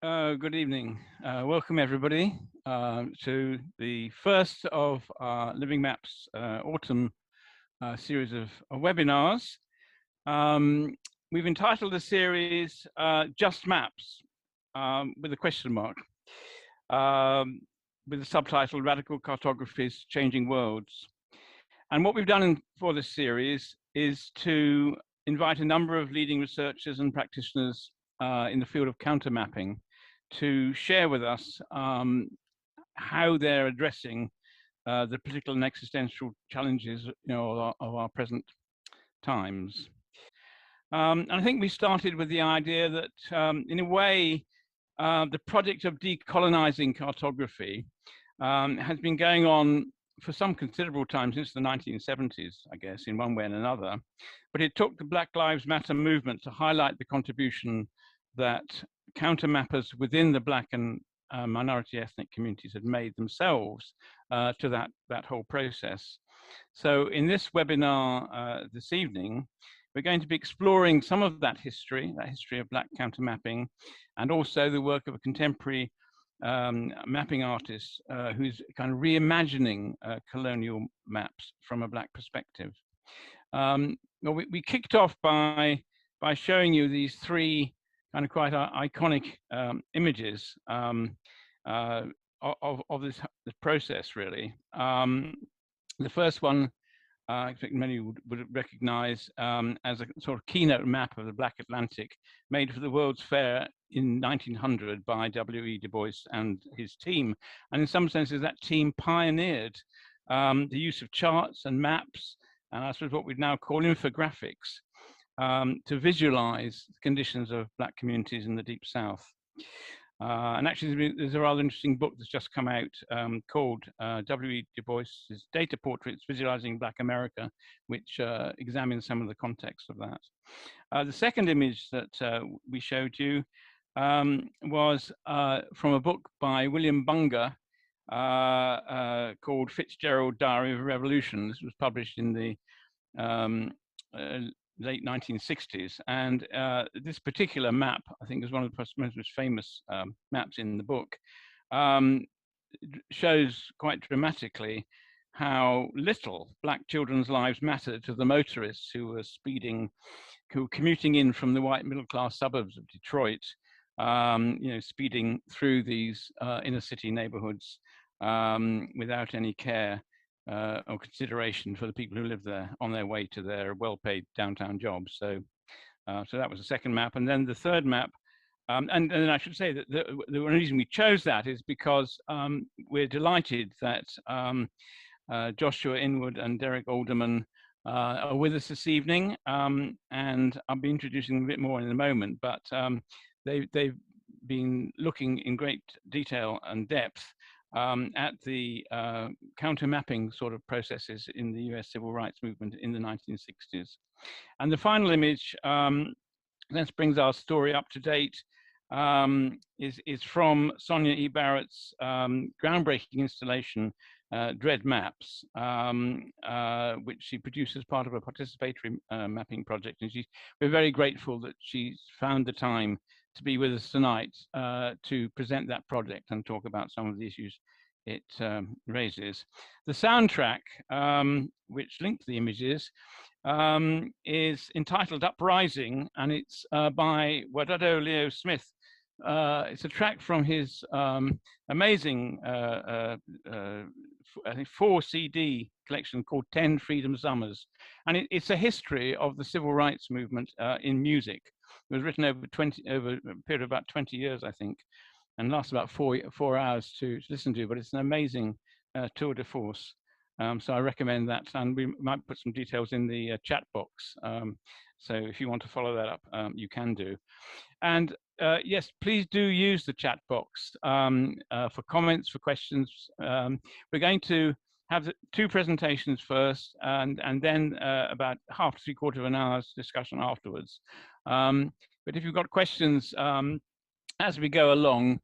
Good evening. Welcome everybody to the first of our Living Maps autumn series of webinars. We've entitled the series Just Maps with a question mark, with the subtitle Radical Cartographies Changing Worlds. And what we've done for this series is to invite a number of leading researchers and practitioners in the field of counter mapping to share with us how they're addressing the political and existential challenges, of our present times. And I think we started with the idea that, in a way, the project of decolonizing cartography has been going on for some considerable time, since the 1970s, I guess, in one way and another. But it took the Black Lives Matter movement to highlight the contribution that counter-mappers within the Black and minority ethnic communities had made themselves to that whole process. So in this webinar this evening, we're going to be exploring some of that history of Black counter-mapping, and also the work of a contemporary mapping artist who's kind of reimagining colonial maps from a Black perspective. We kicked off by showing you these three kind of quite iconic images of this process, really. The first one, I think many would recognize as a sort of keynote map of the Black Atlantic, made for the World's Fair in 1900 by W.E. Du Bois and his team. And in some senses, that team pioneered the use of charts and maps, and I suppose what we now call infographics, to visualize the conditions of Black communities in the Deep South. And actually, there's a rather interesting book that's just come out called W.E. Du Bois's Data Portraits Visualizing Black America, which examines some of the context of that. The second image that we showed you was from a book by William Bunger called Fitzgerald, Diary of a Revolution. This was published in the late 1960s, and this particular map, I think, is one of the most famous maps in the book. Shows quite dramatically how little Black children's lives mattered to the motorists who were commuting in from the white middle-class suburbs of Detroit, speeding through these inner city neighborhoods without any care or consideration for the people who live there on their way to their well-paid downtown jobs. So that was the second map. And then the third map, and I should say that the reason we chose that is because we're delighted that Joshua Inwood and Derek Alderman are with us this evening, and I'll be introducing them a bit more in a moment, but they've been looking in great detail and depth at the counter-mapping sort of processes in the US civil rights movement in the 1960s. And the final image, that brings our story up to date, is from Sonia E. Barrett's groundbreaking installation, Dread Maps, which she produced as part of a participatory mapping project. And we're very grateful that she's found the time to be with us tonight to present that project and talk about some of the issues it raises. The soundtrack, which linked the images, is entitled Uprising, and it's by Wadado Leo Smith. It's a track from his amazing, I think, 4 CD collection called 10 Freedom Summers. And it's a history of the civil rights movement in music. It was written over a period of about 20 years, I think, and lasts about 4 hours to listen to, but it's an amazing tour de force. So I recommend that, and we might put some details in the chat box. So if you want to follow that up, you can do. And yes, please do use the chat box for comments, for questions. We're going to have 2 presentations first, and then about half to 3/4 of an hour's discussion afterwards. But if you've got questions as we go along,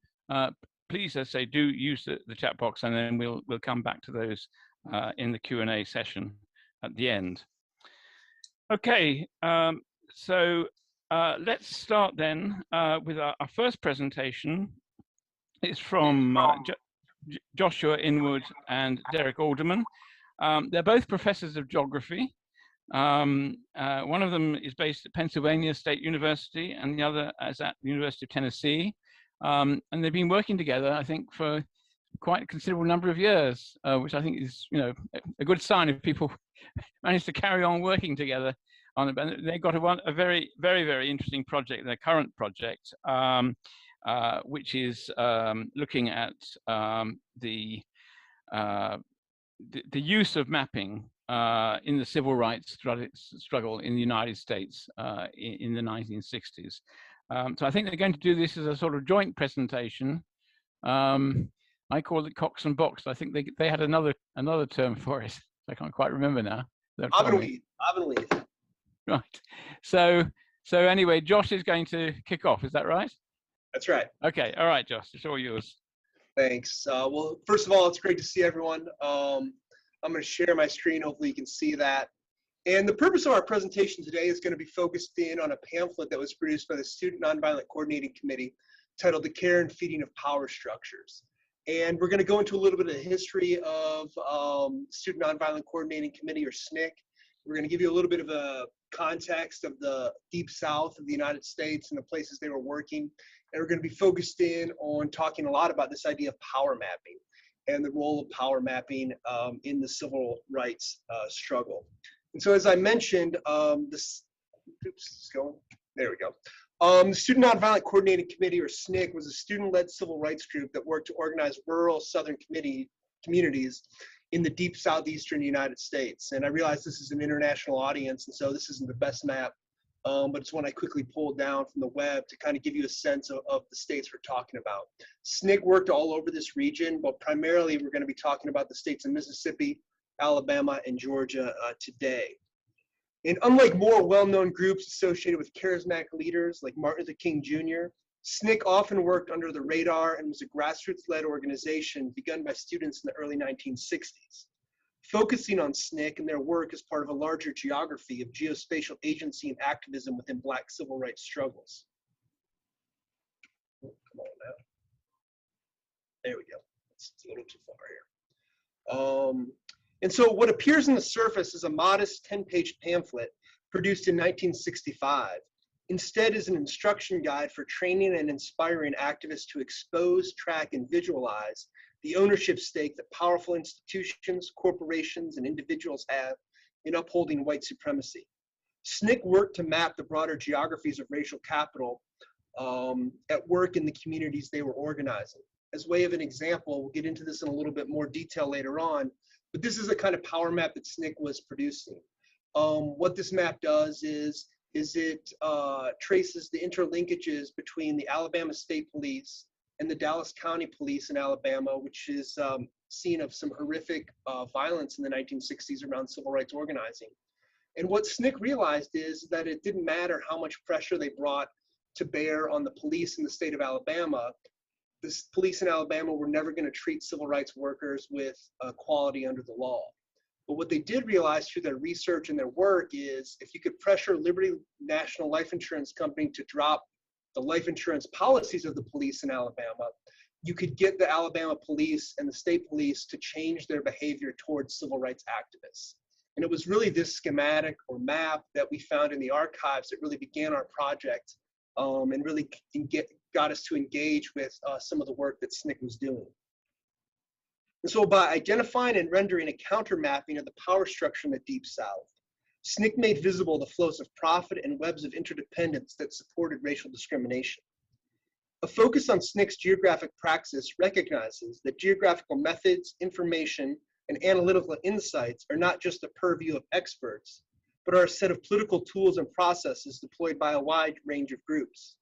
please, as I say, do use the chat box, and then we'll come back to those in the Q&A session at the end. Okay, so let's start then with our first presentation. It's from Joshua Inwood and Derek Alderman. They're both professors of geography. One of them is based at Pennsylvania State University, and the other is at the University of Tennessee. And they've been working together, I think, for quite a considerable number of years, which I think is, you know, a good sign if people manage to carry on working together on it. And they've got a very, very, very interesting project, their current project, which is looking at the use of mapping in the civil rights struggle in the United States in the 1960s. So I think they're going to do this as a sort of joint presentation. I call it Cox and Box. I think they had another term for it. I can't quite remember now. Ovenweed. Right. So anyway, Josh is going to kick off. Is that right? That's right. Okay. All right, Josh. It's all yours. Thanks. Well, first of all, it's great to see everyone. I'm going to share my screen. Hopefully you can see that. And the purpose of our presentation today is going to be focused in on a pamphlet that was produced by the Student Nonviolent Coordinating Committee titled The Care and Feeding of Power Structures. And we're going to go into a little bit of the history of Student Nonviolent Coordinating Committee, or SNCC. We're going to give you a little bit of a context of the Deep South of the United States and the places they were working. And we're going to be focused in on talking a lot about this idea of power mapping and the role of power mapping in the civil rights struggle. And so, as I mentioned, there we go. The Student Nonviolent Coordinating Committee, or SNCC, was a student-led civil rights group that worked to organize rural Southern communities in the deep southeastern United States. And I realize this is an international audience, and so this isn't the best map, but it's one I quickly pulled down from the web to kind of give you a sense of the states we're talking about. SNCC worked all over this region, but primarily we're going to be talking about the states of Mississippi, Alabama, and Georgia today. And unlike more well-known groups associated with charismatic leaders like Martin Luther King Jr., SNCC often worked under the radar and was a grassroots-led organization begun by students in the early 1960s. Focusing on SNCC and their work as part of a larger geography of geospatial agency and activism within Black civil rights struggles. Oh, come on now. There we go. It's a little too far here. And so what appears on the surface is a modest 10-page pamphlet produced in 1965. Instead is an instruction guide for training and inspiring activists to expose, track, and visualize the ownership stake that powerful institutions, corporations, and individuals have in upholding white supremacy. SNCC worked to map the broader geographies of racial capital at work in the communities they were organizing. As way of an example, we'll get into this in a little bit more detail later on, but this is the kind of power map that SNCC was producing. What this map does is it traces the interlinkages between the Alabama State Police and the Dallas County Police in Alabama, which is scene of some horrific violence in the 1960s around civil rights organizing. And what SNCC realized is that it didn't matter how much pressure they brought to bear on the police in the state of Alabama. The police in Alabama were never going to treat civil rights workers with equality under the law. But what they did realize through their research and their work is if you could pressure Liberty National Life Insurance Company to drop the life insurance policies of the police in Alabama, you could get the Alabama police and the state police to change their behavior towards civil rights activists. And it was really this schematic or map that we found in the archives that really began our project and really got us to engage with some of the work that SNCC was doing. And so by identifying and rendering a counter mapping of the power structure in the Deep South, SNCC made visible the flows of profit and webs of interdependence that supported racial discrimination. A focus on SNCC's geographic praxis recognizes that geographical methods, information, and analytical insights are not just the purview of experts, but are a set of political tools and processes deployed by a wide range of groups.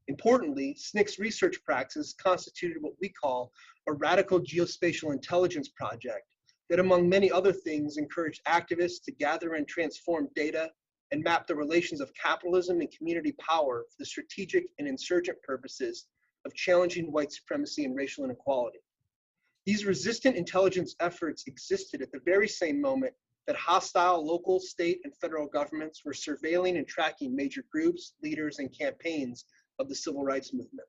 Importantly, SNCC's research praxis constituted what we call a radical geospatial intelligence project that, among many other things, encouraged activists to gather and transform data and map the relations of capitalism and community power for the strategic and insurgent purposes of challenging white supremacy and racial inequality. These resistant intelligence efforts existed at the very same moment that hostile local, state, and federal governments were surveilling and tracking major groups, leaders, and campaigns of the civil rights movement.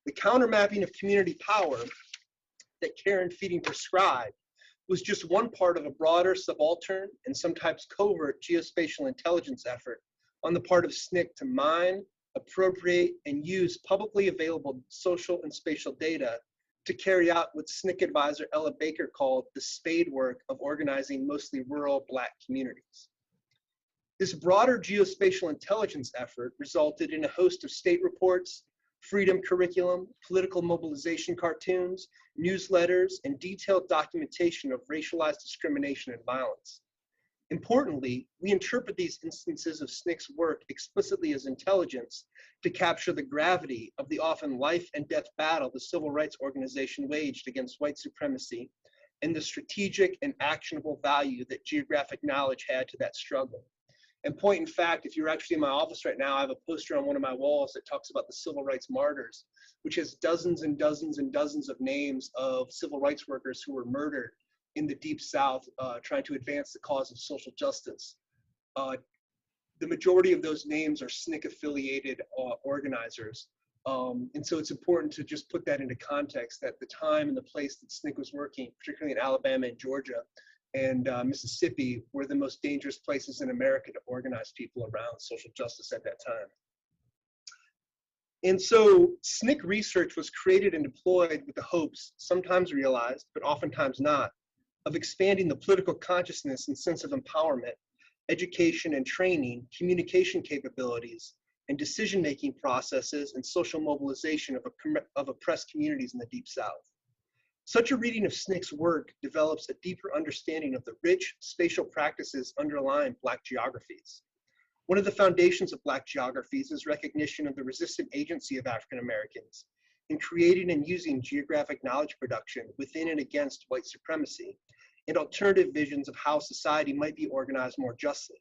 The countermapping of community power that Karen Feeding prescribed was just one part of a broader subaltern and sometimes covert geospatial intelligence effort on the part of SNCC to mine, appropriate, and use publicly available social and spatial data to carry out what SNCC advisor Ella Baker called the spade work of organizing mostly rural Black communities. This broader geospatial intelligence effort resulted in a host of state reports, freedom curriculum, political mobilization cartoons, newsletters, and detailed documentation of racialized discrimination and violence. Importantly, we interpret these instances of SNCC's work explicitly as intelligence to capture the gravity of the often life and death battle the civil rights organization waged against white supremacy and the strategic and actionable value that geographic knowledge had to that struggle. And point in fact, if you're actually in my office right now, I have a poster on one of my walls that talks about the civil rights martyrs, which has dozens and dozens and dozens of names of civil rights workers who were murdered in the Deep South trying to advance the cause of social justice. The majority of those names are SNCC affiliated organizers. And so it's important to just put that into context, that the time and the place that SNCC was working, particularly in Alabama and Georgia and Mississippi, were the most dangerous places in America to organize people around social justice at that time. And so SNCC research was created and deployed with the hopes, sometimes realized, but oftentimes not, of expanding the political consciousness and sense of empowerment, education and training, communication capabilities, and decision-making processes and social mobilization of oppressed communities in the Deep South. Such a reading of SNCC's work develops a deeper understanding of the rich spatial practices underlying Black geographies. One of the foundations of Black geographies is recognition of the resistant agency of African Americans in creating and using geographic knowledge production within and against white supremacy, and alternative visions of how society might be organized more justly.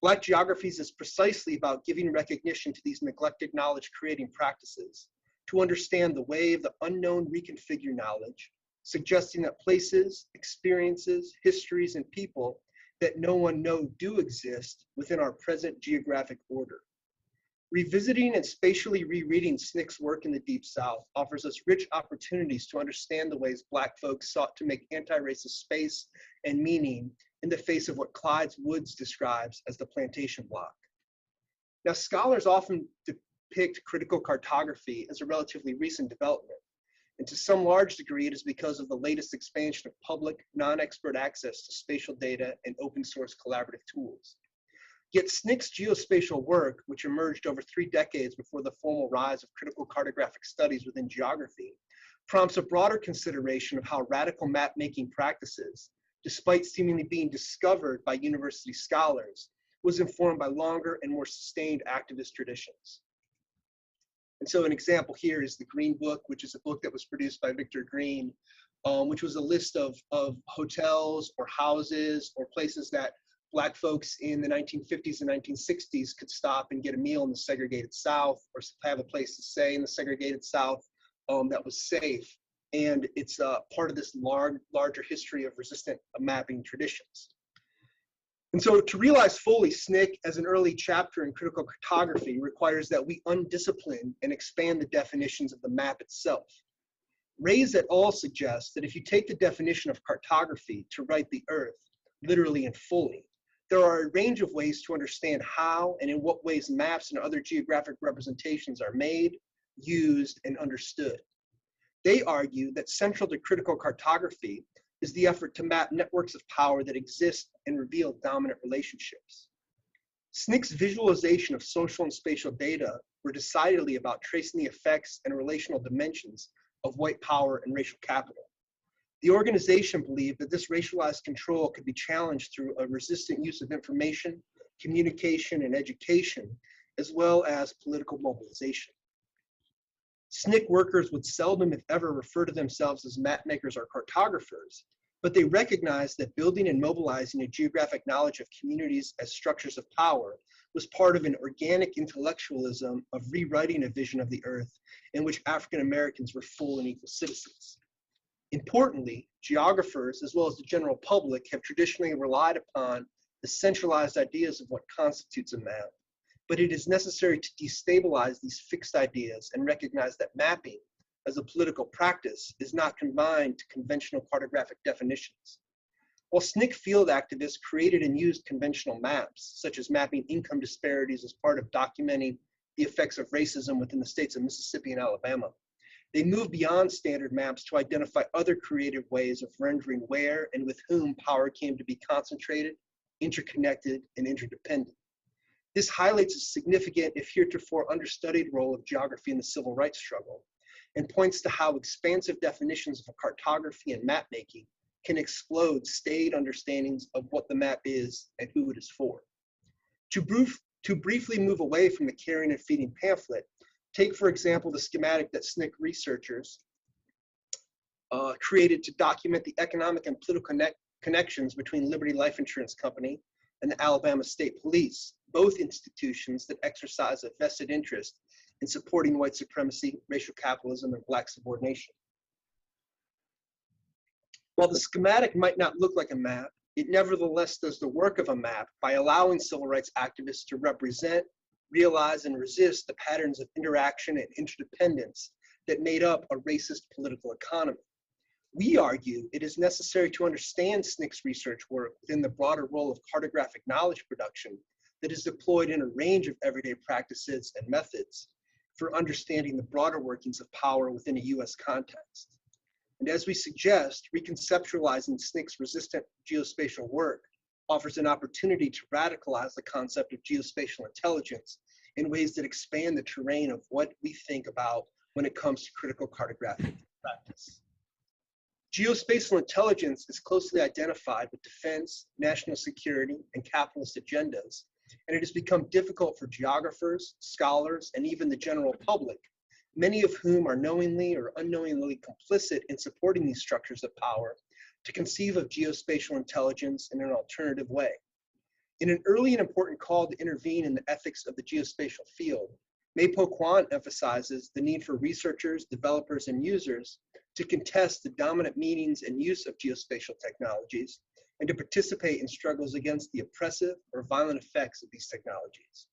Black geographies is precisely about giving recognition to these neglected knowledge creating practices, to understand the way of the unknown reconfigure knowledge, suggesting that places, experiences, histories, and people that no one knows do exist within our present geographic order. Revisiting and spatially rereading SNCC's work in the Deep South offers us rich opportunities to understand the ways Black folks sought to make anti-racist space and meaning in the face of what Clyde Woods describes as the plantation block. Now, scholars often depict critical cartography as a relatively recent development, and to some large degree, it is because of the latest expansion of public, non-expert access to spatial data and open source collaborative tools. Yet SNCC's geospatial work, which emerged over 3 decades before the formal rise of critical cartographic studies within geography, prompts a broader consideration of how radical map-making practices, despite seemingly being discovered by university scholars, was informed by longer and more sustained activist traditions. And so an example here is the Green Book, which is a book that was produced by Victor Green, which was a list of hotels or houses or places that Black folks in the 1950s and 1960s could stop and get a meal in the segregated South, or have a place to stay in the segregated South that was safe. And it's part of this larger history of resistant mapping traditions. And so to realize fully SNCC as an early chapter in critical cartography requires that we undiscipline and expand the definitions of the map itself. Rays et al. Suggests that if you take the definition of cartography to write the earth, literally and fully, there are a range of ways to understand how and in what ways maps and other geographic representations are made, used, and understood. They argue that central to critical cartography is the effort to map networks of power that exist and reveal dominant relationships. SNCC's visualization of social and spatial data were decidedly about tracing the effects and relational dimensions of white power and racial capital. The organization believed that this racialized control could be challenged through a resistant use of information, communication, and education, as well as political mobilization. SNCC workers would seldom, if ever, refer to themselves as map makers or cartographers, but they recognized that building and mobilizing a geographic knowledge of communities as structures of power was part of an organic intellectualism of rewriting a vision of the earth in which African Americans were full and equal citizens. Importantly, geographers, as well as the general public, have traditionally relied upon the centralized ideas of what constitutes a map, but it is necessary to destabilize these fixed ideas and recognize that mapping, as a political practice, is not confined to conventional cartographic definitions. While SNCC field activists created and used conventional maps, such as mapping income disparities as part of documenting the effects of racism within the states of Mississippi and Alabama, they moved beyond standard maps to identify other creative ways of rendering where and with whom power came to be concentrated, interconnected, and interdependent. This highlights a significant, if heretofore understudied, role of geography in the civil rights struggle, and points to how expansive definitions of cartography and map making can explode staid understandings of what the map is and who it is for. To briefly move away from the carrying and feeding pamphlet, take, for example, the schematic that SNCC researchers created to document the economic and political connections between Liberty Life Insurance Company and the Alabama State Police, both institutions that exercise a vested interest in supporting white supremacy, racial capitalism, and Black subordination. While the schematic might not look like a map, it nevertheless does the work of a map by allowing civil rights activists to represent, realize, and resist the patterns of interaction and interdependence that made up a racist political economy. We argue it is necessary to understand SNCC's research work within the broader role of cartographic knowledge production that is deployed in a range of everyday practices and methods for understanding the broader workings of power within a US context. And as we suggest, reconceptualizing SNCC's resistant geospatial work offers an opportunity to radicalize the concept of geospatial intelligence in ways that expand the terrain of what we think about when it comes to critical cartographic practice. Geospatial intelligence is closely identified with defense, national security, and capitalist agendas, and it has become difficult for geographers, scholars, and even the general public, many of whom are knowingly or unknowingly complicit in supporting these structures of power, to conceive of geospatial intelligence in an alternative way. In an early and important call to intervene in the ethics of the geospatial field, May-Po Kwan emphasizes the need for researchers, developers, and users to contest the dominant meanings and use of geospatial technologies and to participate in struggles against the oppressive or violent effects of these technologies.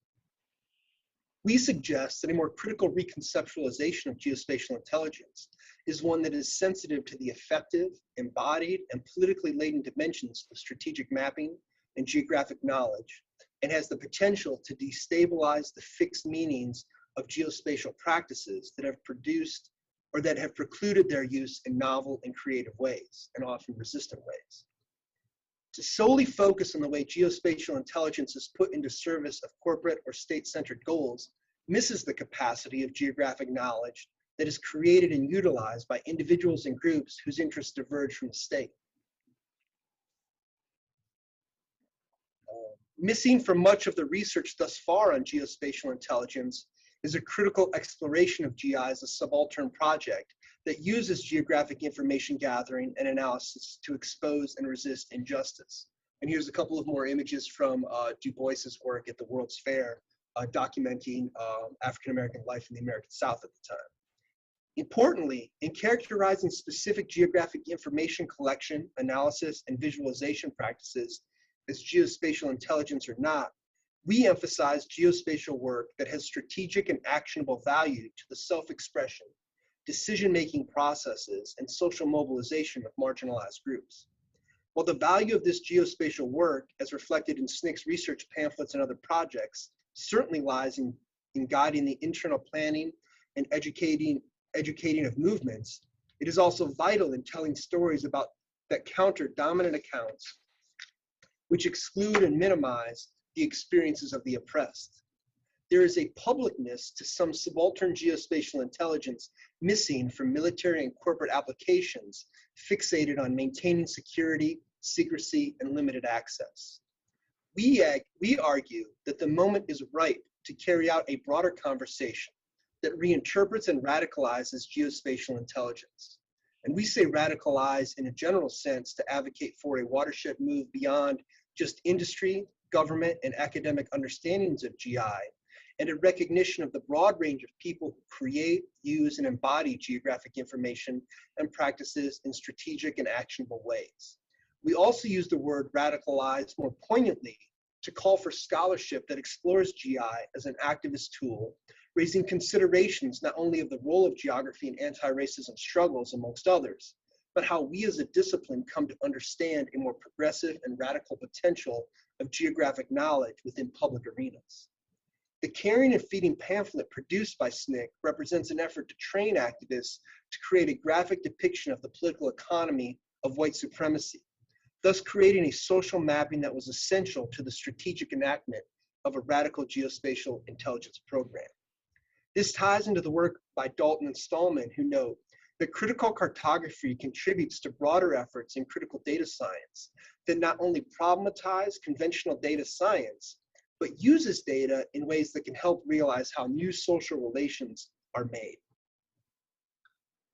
We suggest that a more critical reconceptualization of geospatial intelligence is one that is sensitive to the effective, embodied, and politically laden dimensions of strategic mapping and geographic knowledge, and has the potential to destabilize the fixed meanings of geospatial practices that have produced or that have precluded their use in novel and creative ways, and often resistant ways. To solely focus on the way geospatial intelligence is put into service of corporate or state-centered goals misses the capacity of geographic knowledge that is created and utilized by individuals and groups whose interests diverge from the state. Missing from much of the research thus far on geospatial intelligence is a critical exploration of GI as a subaltern project that uses geographic information gathering and analysis to expose and resist injustice. And here's a couple of more images from Du Bois's work at the World's Fair, documenting African-American life in the American South at the time. Importantly, in characterizing specific geographic information collection, analysis, and visualization practices as geospatial intelligence or not, we emphasize geospatial work that has strategic and actionable value to the self-expression, decision-making processes, and social mobilization of marginalized groups. While the value of this geospatial work, as reflected in SNCC's research pamphlets and other projects, certainly lies in guiding the internal planning and educating of movements, it is also vital in telling stories about that counter dominant accounts which exclude and minimize the experiences of the oppressed. There is a publicness to some subaltern geospatial intelligence missing from military and corporate applications fixated on maintaining security, secrecy, and limited access. We argue that the moment is ripe to carry out a broader conversation that reinterprets and radicalizes geospatial intelligence. And we say radicalize in a general sense to advocate for a watershed move beyond just industry, government, and academic understandings of GI, and a recognition of the broad range of people who create, use, and embody geographic information and practices in strategic and actionable ways. We also use the word radicalize more poignantly to call for scholarship that explores GI as an activist tool, raising considerations not only of the role of geography in anti-racism struggles, amongst others, but how we as a discipline come to understand a more progressive and radical potential of geographic knowledge within public arenas. The Caring and Feeding pamphlet produced by SNCC represents an effort to train activists to create a graphic depiction of the political economy of white supremacy, thus creating a social mapping that was essential to the strategic enactment of a radical geospatial intelligence program. This ties into the work by Dalton and Stallman, who note that critical cartography contributes to broader efforts in critical data science that not only problematize conventional data science, but uses data in ways that can help realize how new social relations are made.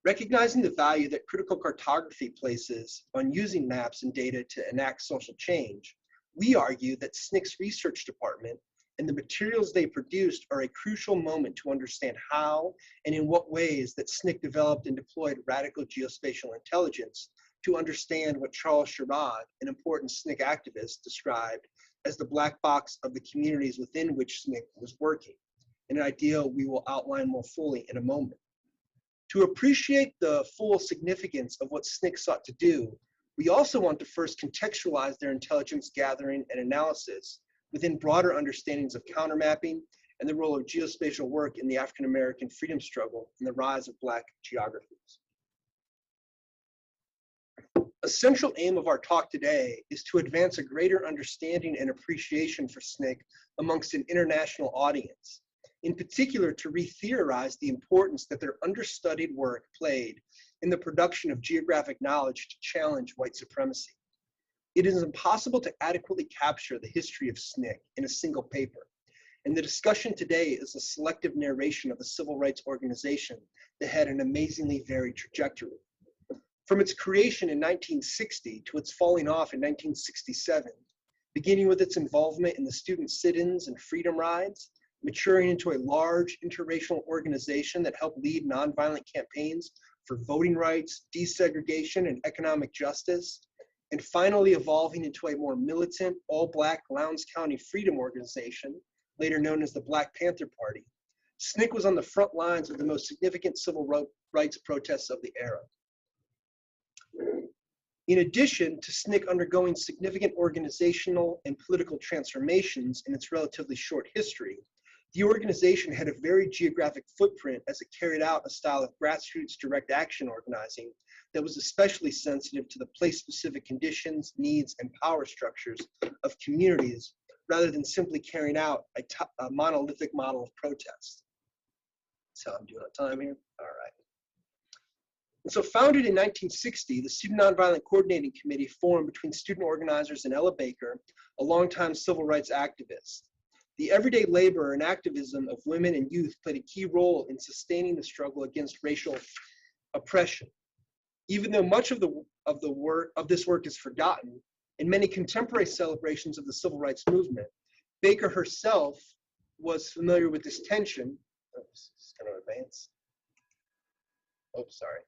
Recognizing the value that critical cartography places on using maps and data to enact social change, we argue that SNCC's research department and the materials they produced are a crucial moment to understand how and in what ways that SNCC developed and deployed radical geospatial intelligence to understand what Charles Sherrod, an important SNCC activist, described as the black box of the communities within which SNCC was working, an idea we will outline more fully in a moment. To appreciate the full significance of what SNCC sought to do, we also want to first contextualize their intelligence gathering and analysis within broader understandings of countermapping and the role of geospatial work in the African American freedom struggle and the rise of Black geographies. A central aim of our talk today is to advance a greater understanding and appreciation for SNCC amongst an international audience, in particular to re-theorize the importance that their understudied work played in the production of geographic knowledge to challenge white supremacy. It is impossible to adequately capture the history of SNCC in a single paper, and the discussion today is a selective narration of a civil rights organization that had an amazingly varied trajectory. From its creation in 1960 to its falling off in 1967, beginning with its involvement in the student sit-ins and freedom rides, maturing into a large interracial organization that helped lead nonviolent campaigns for voting rights, desegregation, and economic justice, and finally evolving into a more militant, all-Black Lowndes County freedom organization, later known as the Black Panther Party. SNCC was on the front lines of the most significant civil rights protests of the era. In addition to SNCC undergoing significant organizational and political transformations in its relatively short history, the organization had a very geographic footprint as it carried out a style of grassroots direct action organizing that was especially sensitive to the place-specific conditions, needs, and power structures of communities, rather than simply carrying out a monolithic model of protest. So I'm doing on time here? All right. And so founded in 1960, the Student Nonviolent Coordinating Committee formed between student organizers and Ella Baker, a longtime civil rights activist. The everyday labor and activism of women and youth played a key role in sustaining the struggle against racial oppression. Even though much of this work is forgotten, in many contemporary celebrations of the civil rights movement, Baker herself was familiar with this tension. Oops, just kind of advance. Oh, sorry.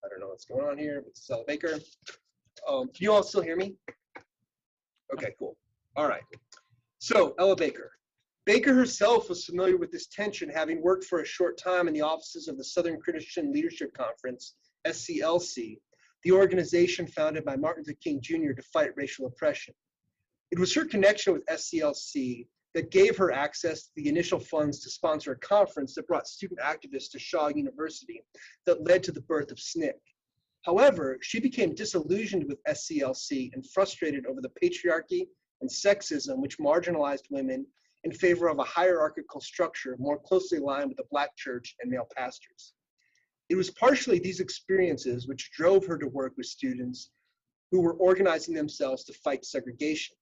I don't know what's going on here, but it's Ella Baker. Can you all still hear me? Okay, cool. All right. So Ella Baker. Baker herself was familiar with this tension, having worked for a short time in the offices of the Southern Christian Leadership Conference, SCLC, the organization founded by Martin Luther King Jr. to fight racial oppression. It was her connection with SCLC that gave her access to the initial funds to sponsor a conference that brought student activists to Shaw University that led to the birth of SNCC. However, she became disillusioned with SCLC and frustrated over the patriarchy and sexism which marginalized women in favor of a hierarchical structure more closely aligned with the Black church and male pastors. It was partially these experiences which drove her to work with students who were organizing themselves to fight segregation.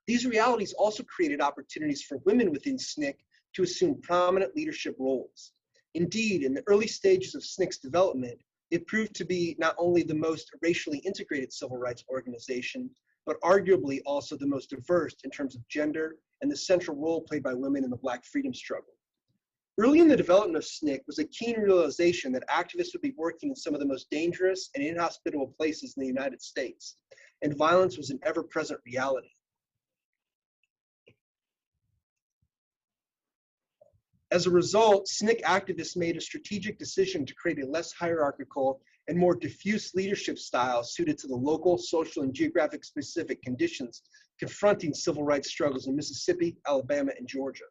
These realities also created opportunities for women within SNCC to assume prominent leadership roles. Indeed, in the early stages of SNCC's development, it proved to be not only the most racially integrated civil rights organization, but arguably also the most diverse in terms of gender and the central role played by women in the Black freedom struggle. Early in the development of SNCC was a keen realization that activists would be working in some of the most dangerous and inhospitable places in the United States, and violence was an ever-present reality. As a result, SNCC activists made a strategic decision to create a less hierarchical and more diffuse leadership style suited to the local, social, and geographic specific conditions confronting civil rights struggles in Mississippi, Alabama, and Georgia.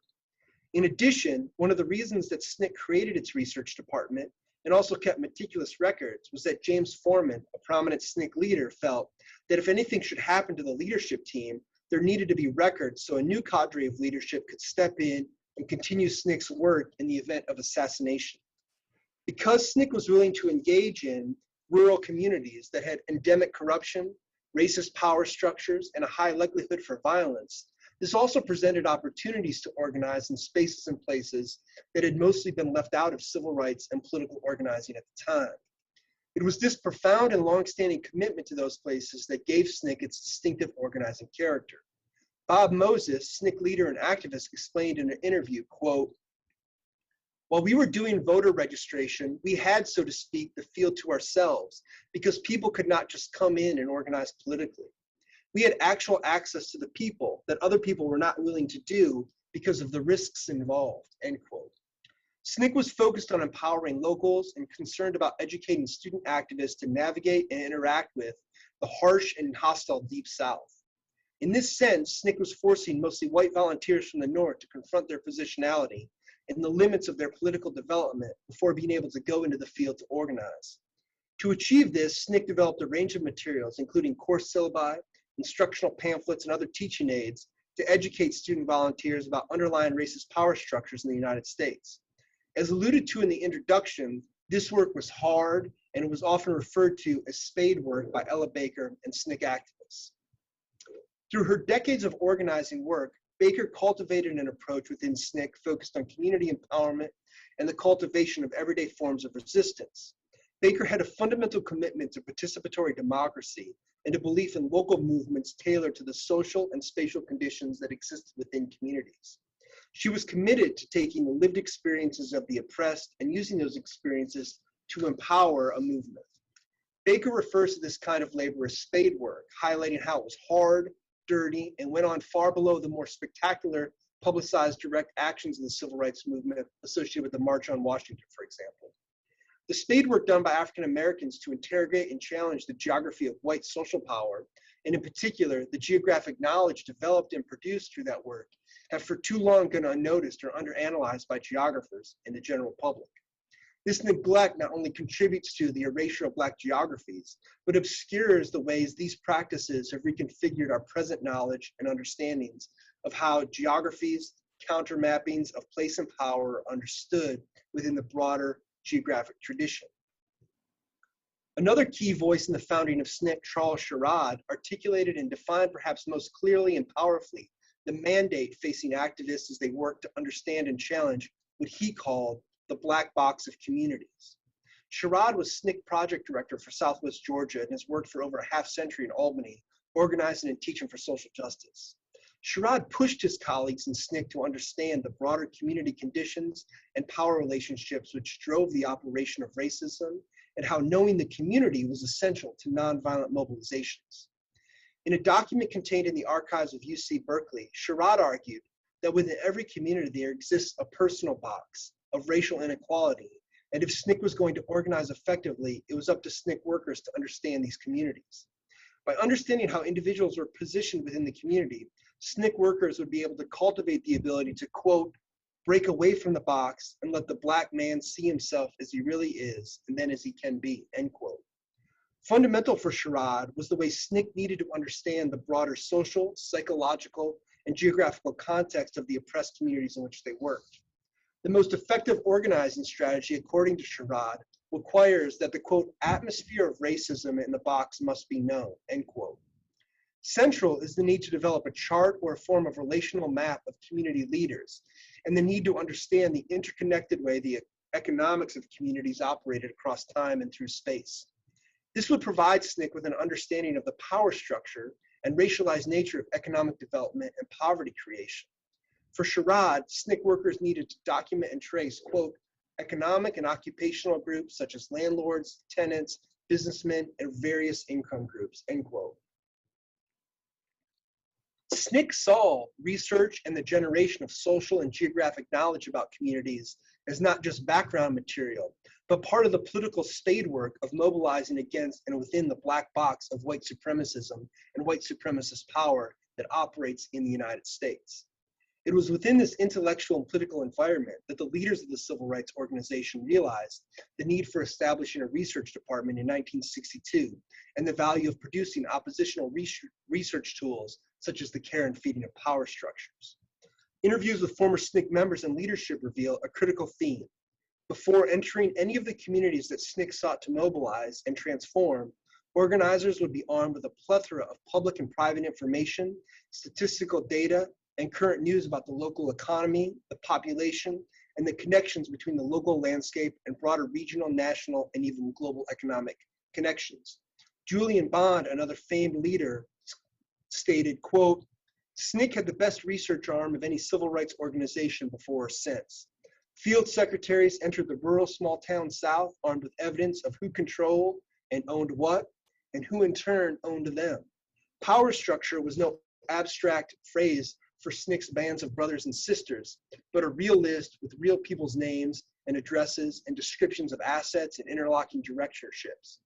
In addition, one of the reasons that SNCC created its research department and also kept meticulous records was that James Forman, a prominent SNCC leader, felt that if anything should happen to the leadership team, there needed to be records so a new cadre of leadership could step in and continue SNCC's work in the event of assassination. Because SNCC was willing to engage in rural communities that had endemic corruption, racist power structures, and a high likelihood for violence, this also presented opportunities to organize in spaces and places that had mostly been left out of civil rights and political organizing at the time. It was this profound and longstanding commitment to those places that gave SNCC its distinctive organizing character. Bob Moses, SNCC leader and activist, explained in an interview, quote, "While we were doing voter registration, we had, so to speak, the field to ourselves because people could not just come in and organize politically. We had actual access to the people that other people were not willing to do because of the risks involved," end quote. SNCC was focused on empowering locals and concerned about educating student activists to navigate and interact with the harsh and hostile Deep South. In this sense, SNCC was forcing mostly white volunteers from the North to confront their positionality and the limits of their political development before being able to go into the field to organize. To achieve this, SNCC developed a range of materials, including course syllabi, instructional pamphlets, and other teaching aids to educate student volunteers about underlying racist power structures in the United States. As alluded to in the introduction, this work was hard and it was often referred to as spade work by Ella Baker and SNCC activists. Through her decades of organizing work, Baker cultivated an approach within SNCC focused on community empowerment and the cultivation of everyday forms of resistance. Baker had a fundamental commitment to participatory democracy and a belief in local movements tailored to the social and spatial conditions that existed within communities. She was committed to taking the lived experiences of the oppressed and using those experiences to empower a movement. Baker refers to this kind of labor as spade work, highlighting how it was hard, dirty, and went on far below the more spectacular publicized direct actions of the civil rights movement associated with the March on Washington, for example. The spade work done by African Americans to interrogate and challenge the geography of white social power, and in particular, the geographic knowledge developed and produced through that work, have for too long gone unnoticed or underanalyzed by geographers and the general public. This neglect not only contributes to the erasure of Black geographies, but obscures the ways these practices have reconfigured our present knowledge and understandings of how geographies, countermappings of place and power are understood within the broader geographic tradition. Another key voice in the founding of SNCC, Charles Sherrod, articulated and defined perhaps most clearly and powerfully the mandate facing activists as they work to understand and challenge what he called the black box of communities. Sherrod was SNCC project director for Southwest Georgia and has worked for over a half century in Albany, organizing and teaching for social justice. Sherrod pushed his colleagues in SNCC to understand the broader community conditions and power relationships which drove the operation of racism, and how knowing the community was essential to nonviolent mobilizations. In a document contained in the archives of UC Berkeley, Sherrod argued that within every community there exists a personal box of racial inequality, and if SNCC was going to organize effectively, it was up to SNCC workers to understand these communities. By understanding how individuals were positioned within the community, SNCC workers would be able to cultivate the ability to, quote, break away from the box and let the Black man see himself as he really is and then as he can be, end quote. Fundamental for Sherrod was the way SNCC needed to understand the broader social, psychological, and geographical context of the oppressed communities in which they worked. The most effective organizing strategy, according to Sherrod, requires that the, quote, atmosphere of racism in the box must be known, end quote. Central is the need to develop a chart or a form of relational map of community leaders, and the need to understand the interconnected way the economics of communities operated across time and through space. This would provide SNCC with an understanding of the power structure and racialized nature of economic development and poverty creation. For Sherrod, SNCC workers needed to document and trace, quote, economic and occupational groups such as landlords, tenants, businessmen, and various income groups, end quote. SNCC saw research and the generation of social and geographic knowledge about communities as not just background material, but part of the political spade work of mobilizing against and within the black box of white supremacism and white supremacist power that operates in the United States. It was within this intellectual and political environment that the leaders of the civil rights organization realized the need for establishing a research department in 1962 and the value of producing oppositional research tools such as the care and feeding of power structures. Interviews with former SNCC members and leadership reveal a critical theme. Before entering any of the communities that SNCC sought to mobilize and transform, organizers would be armed with a plethora of public and private information, statistical data, and current news about the local economy, the population, and the connections between the local landscape and broader regional, national, and even global economic connections. Julian Bond, another famed leader, stated, quote, SNCC had the best research arm of any civil rights organization before or since. Field secretaries entered the rural small town South armed with evidence of who controlled and owned what, and who in turn owned them. Power structure was no abstract phrase for SNCC's bands of brothers and sisters, but a real list with real people's names and addresses and descriptions of assets and interlocking directorships.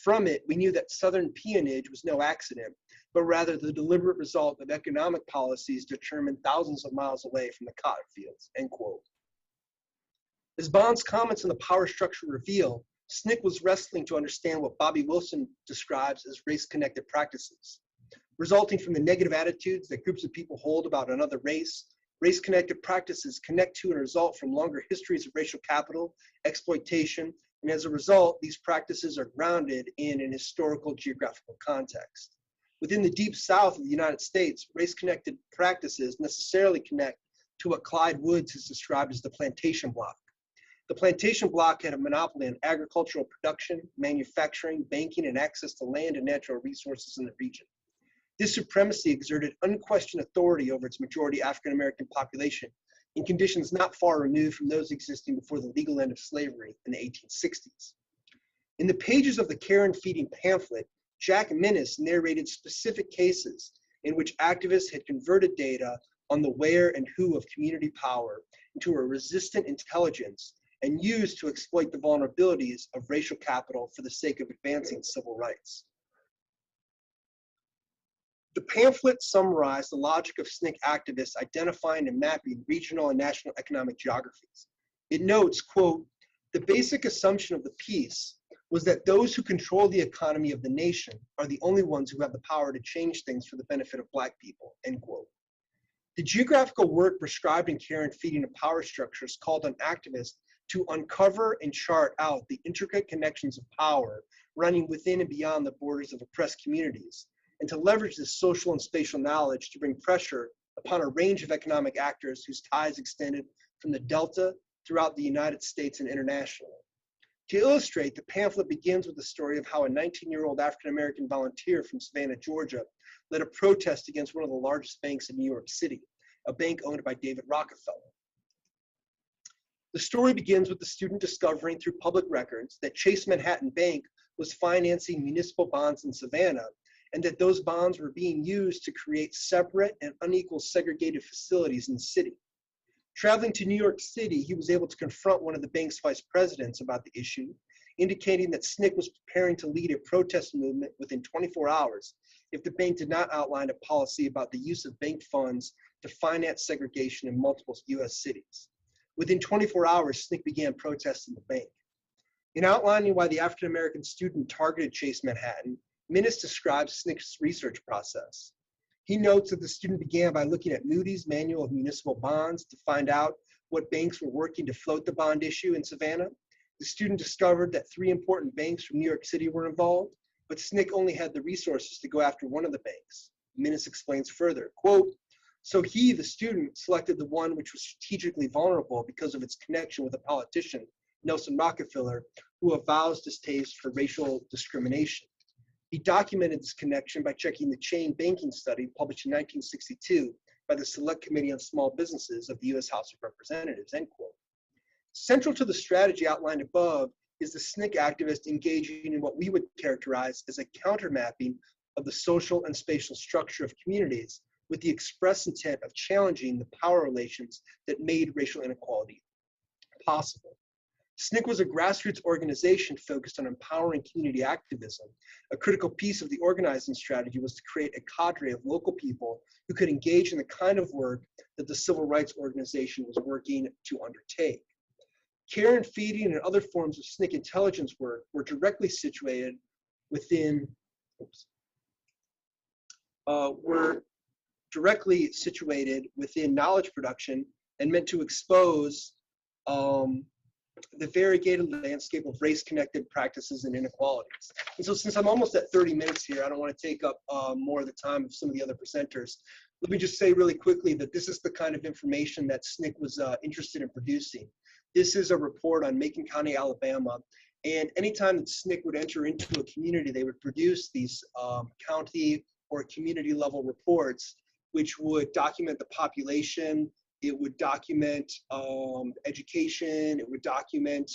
From it, we knew that Southern peonage was no accident, but rather the deliberate result of economic policies determined thousands of miles away from the cotton fields, end quote. As Bond's comments on the power structure reveal, SNCC was wrestling to understand what Bobby Wilson describes as race-connected practices. Resulting from the negative attitudes that groups of people hold about another race, race-connected practices connect to and result from longer histories of racial capital, exploitation, and as a result, these practices are grounded in an historical geographical context. Within the deep South of the United States, race-connected practices necessarily connect to what Clyde Woods has described as the plantation bloc. The plantation bloc had a monopoly on agricultural production, manufacturing, banking, and access to land and natural resources in the region. This supremacy exerted unquestioned authority over its majority African-American population in conditions not far removed from those existing before the legal end of slavery in the 1860s. In the pages of the Care and Feeding pamphlet, Jack Minnis narrated specific cases in which activists had converted data on the where and who of community power into a resistant intelligence and used to exploit the vulnerabilities of racial capital for the sake of advancing civil rights. The pamphlet summarized the logic of SNCC activists identifying and mapping regional and national economic geographies. It notes, quote, the basic assumption of the piece was that those who control the economy of the nation are the only ones who have the power to change things for the benefit of Black people, end quote. The geographical work prescribed in Care and Feeding of power structures called on activists to uncover and chart out the intricate connections of power running within and beyond the borders of oppressed communities, and to leverage this social and spatial knowledge to bring pressure upon a range of economic actors whose ties extended from the Delta throughout the United States and internationally. To illustrate, the pamphlet begins with the story of how a 19-year-old African-American volunteer from Savannah, Georgia, led a protest against one of the largest banks in New York City, a bank owned by David Rockefeller. The story begins with the student discovering through public records that Chase Manhattan Bank was financing municipal bonds in Savannah, and that those bonds were being used to create separate and unequal segregated facilities in the city. Traveling to New York City, he was able to confront one of the bank's vice presidents about the issue, indicating that SNCC was preparing to lead a protest movement within 24 hours if the bank did not outline a policy about the use of bank funds to finance segregation in multiple US cities. Within 24 hours, SNCC began protesting the bank. In outlining why the African-American student targeted Chase Manhattan, Minnis describes SNCC's research process. He notes that the student began by looking at Moody's Manual of Municipal Bonds to find out what banks were working to float the bond issue in Savannah. The student discovered that 3 important banks from New York City were involved, but SNCC only had the resources to go after one of the banks. Minnis explains further, quote, so he, the student, selected the one which was strategically vulnerable because of its connection with a politician, Nelson Rockefeller, who avows distaste for racial discrimination. He documented this connection by checking the chain banking study published in 1962 by the Select Committee on Small Businesses of the U.S. House of Representatives, end quote. Central to the strategy outlined above is the SNCC activist engaging in what we would characterize as a countermapping of the social and spatial structure of communities with the express intent of challenging the power relations that made racial inequality possible. SNCC was a grassroots organization focused on empowering community activism. A critical piece of the organizing strategy was to create a cadre of local people who could engage in the kind of work that the civil rights organization was working to undertake. Care and feeding and other forms of SNCC intelligence work were directly situated within, knowledge production and meant to expose the variegated landscape of race-connected practices and inequalities. And so since I'm almost at 30 minutes here, I don't want to take up more of the time of some of the other presenters. Let me just say really quickly that this is the kind of information that SNCC was interested in producing. This is a report on Macon County, Alabama. And anytime that SNCC would enter into a community, they would produce these county or community level reports, which would document the population. It would document education, it would document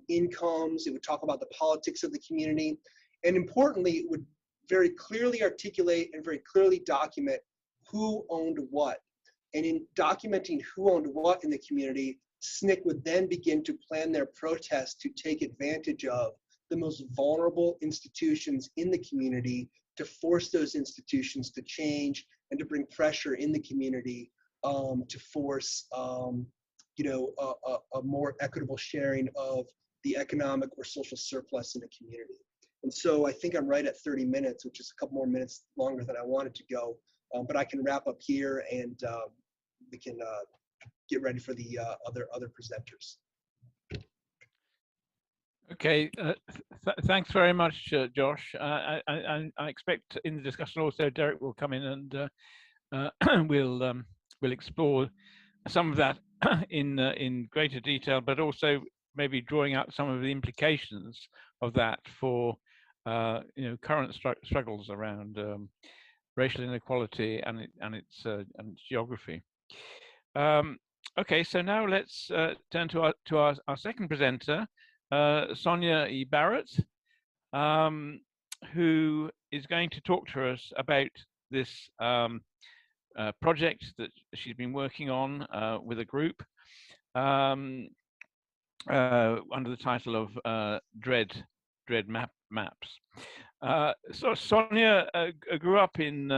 incomes, it would talk about the politics of the community. And importantly, it would very clearly articulate and very clearly document who owned what. And in documenting who owned what in the community, SNCC would then begin to plan their protests to take advantage of the most vulnerable institutions in the community to force those institutions to change and to bring pressure in the community to force a more equitable sharing of the economic or social surplus in the community. And so I think I'm right at 30 minutes, which is a couple more minutes longer than I wanted to go, but I can wrap up here and we can get ready for the other presenters. Okay, Thanks very much, Josh. I expect in the discussion also Derek will come in and we'll explore some of that in greater detail, but also maybe drawing out some of the implications of that for current struggles around racial inequality and its geography. Okay, so now let's turn to our second presenter, Sonia E. Barrett, who is going to talk to us about this project that she's been working on with a group under the title of Dread Maps. So Sonia grew up in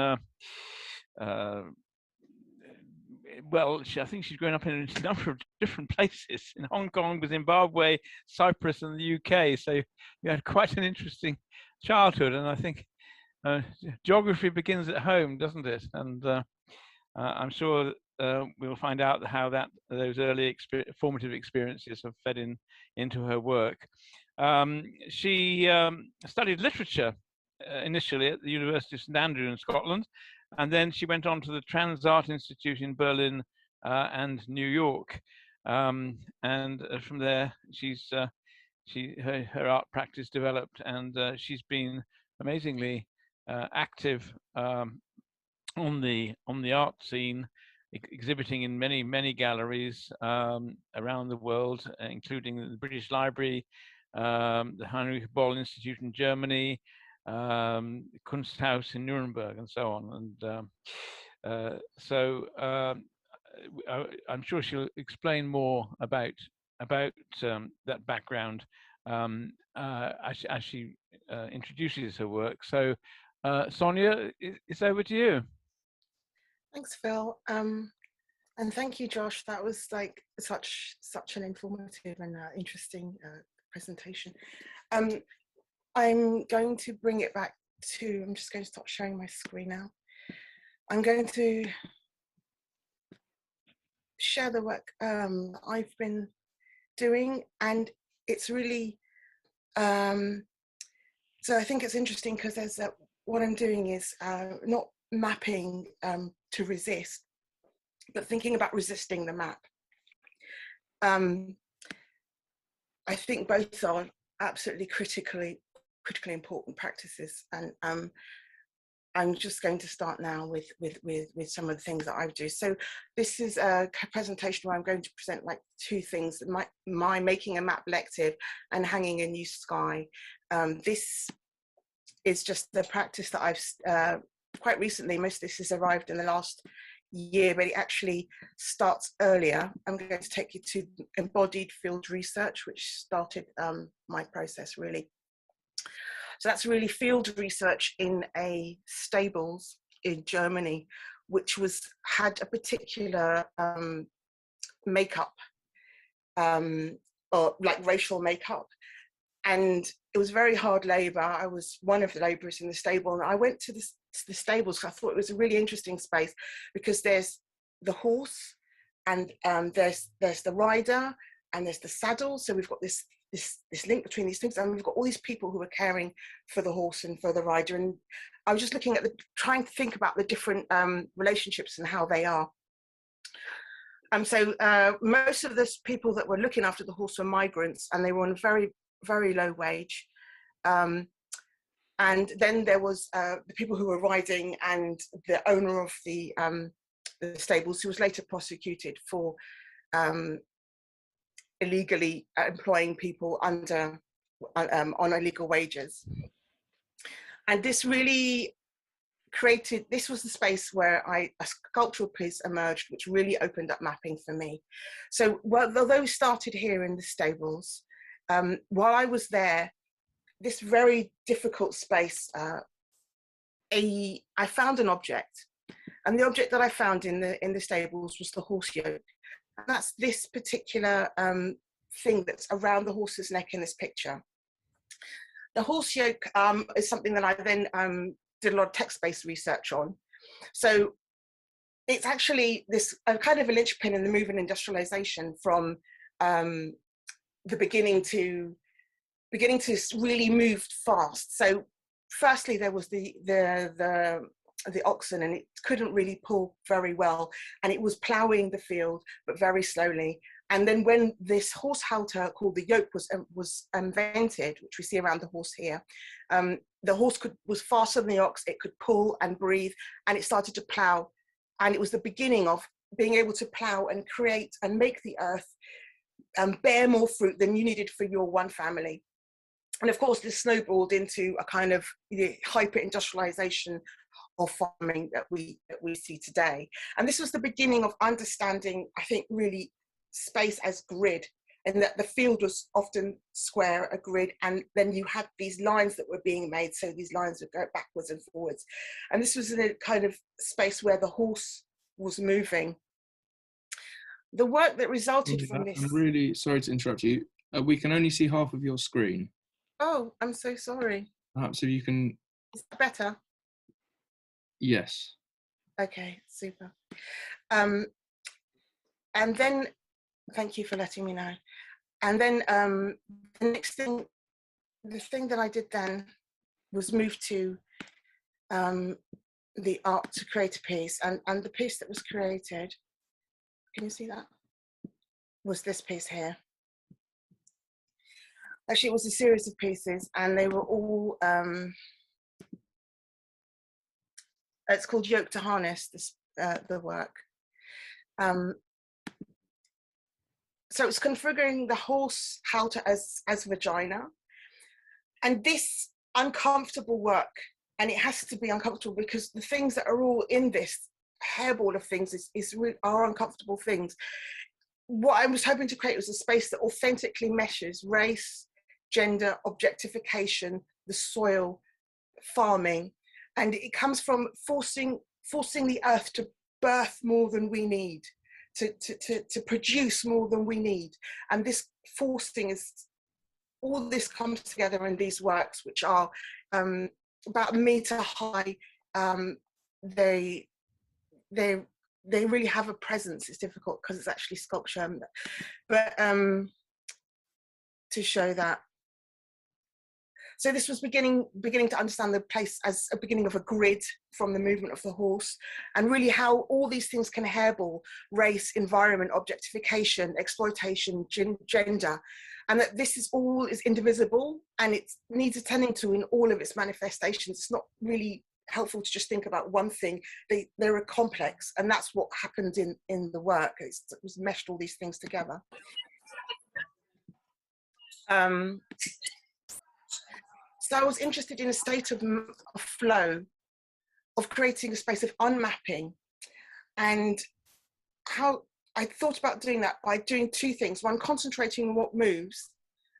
I think she's grown up in a number of different places, in Hong Kong, Zimbabwe, Cyprus, and the UK. So you had quite an interesting childhood, and I think geography begins at home, doesn't it? And I'm sure we'll find out how those early formative experiences have fed into her work. She studied literature initially at the University of St Andrews in Scotland, and then she went on to the Trans Art Institute in Berlin and New York. And from there, her art practice developed, and she's been amazingly active on the art scene, exhibiting in many galleries around the world, including the British Library, the Heinrich Boll Institute in Germany, Kunsthaus in Nuremberg, and so on. And I'm sure she'll explain more about that background as she introduces her work. So Sonia, it's over to you. Thanks, Phil. And thank you, Josh. That was like such an informative and interesting presentation. I'm going to bring it back to, I'm just going to stop sharing my screen now. I'm going to share the work I've been doing, and it's really, so I think it's interesting because there's what I'm doing is not mapping to resist, but thinking about resisting the map. I think both are absolutely critically important practices. And I'm just going to start now with some of the things that I do. So this is a presentation where I'm going to present like two things: my making a map lective and hanging a new sky. This is just the practice that I've quite recently, most of this has arrived in the last year, but it actually starts earlier. I'm going to take you to embodied field research, which started my process really. So that's really field research in a stables in Germany, which had a particular makeup, or like racial makeup. And it was very hard labor. I was one of the laborers in the stable, and I went to the stables because I thought it was a really interesting space, because there's the horse, and there's the rider, and there's the saddle. So we've got this link between these things, and we've got all these people who are caring for the horse and for the rider. And I was just looking at trying to think about the different relationships and how they are. So most of the people that were looking after the horse were migrants, and they were on a very, very low wage. And then there was the people who were riding, and the owner of the stables, who was later prosecuted for illegally employing people on illegal wages. And this really this was the space where a sculptural piece emerged, which really opened up mapping for me. So although we started here in the stables, while I was there, this very difficult space, I found an object, and the object that I found in the stables was the horse yoke. And that's this particular thing that's around the horse's neck in this picture. The horse yoke is something that I then did a lot of text-based research on. So it's actually this kind of a linchpin in the movement industrialization from the beginning to really move fast. So firstly, there was the oxen, and it couldn't really pull very well, and it was ploughing the field, but very slowly. And then when this horse halter called the yoke was invented, which we see around the horse here, the horse was faster than the ox. It could pull and breathe, and it started to plough. And it was the beginning of being able to plough and create and make the earth bear more fruit than you needed for your one family. And of course, this snowballed into a kind of hyper-industrialization of farming that we see today. And this was the beginning of understanding, I think, really space as grid, and that the field was often square, a grid, and then you had these lines that were being made, so these lines would go backwards and forwards. And this was in a kind of space where the horse was moving. The work that resulted from this... I'm really sorry to interrupt you. We can only see half of your screen. Oh, I'm so sorry. Perhaps if you can... Is that better? Yes. Okay, super. And then, thank you for letting me know. And then the next thing, the thing that I did then was move to the art to create a piece. And the piece that was created, can you see that? Was this piece here. Actually, it was a series of pieces, and they were all, it's called Yoke to Harness, this, the work. So it's configuring the horse halter as vagina. And this uncomfortable work, and it has to be uncomfortable because the things that are all in this hairball of things are uncomfortable things. What I was hoping to create was a space that authentically meshes race, gender, objectification, the soil, farming. And it comes from forcing the earth to birth more than we need, to produce more than we need. And this forcing is, all this comes together in these works, which are about a meter high. They really have a presence. It's difficult because it's actually sculpture, but to show that. So this was beginning to understand the place as a beginning of a grid from the movement of the horse, and really how all these things can hairball race, environment, objectification, exploitation, gender, and that this is all is indivisible and it needs attending to in all of its manifestations. It's not really helpful to just think about one thing. They're a complex, and that's what happened in the work. It was meshed all these things together. So I was interested in a state of flow, of creating a space of unmapping, and how I thought about doing that by doing two things. One, concentrating on what moves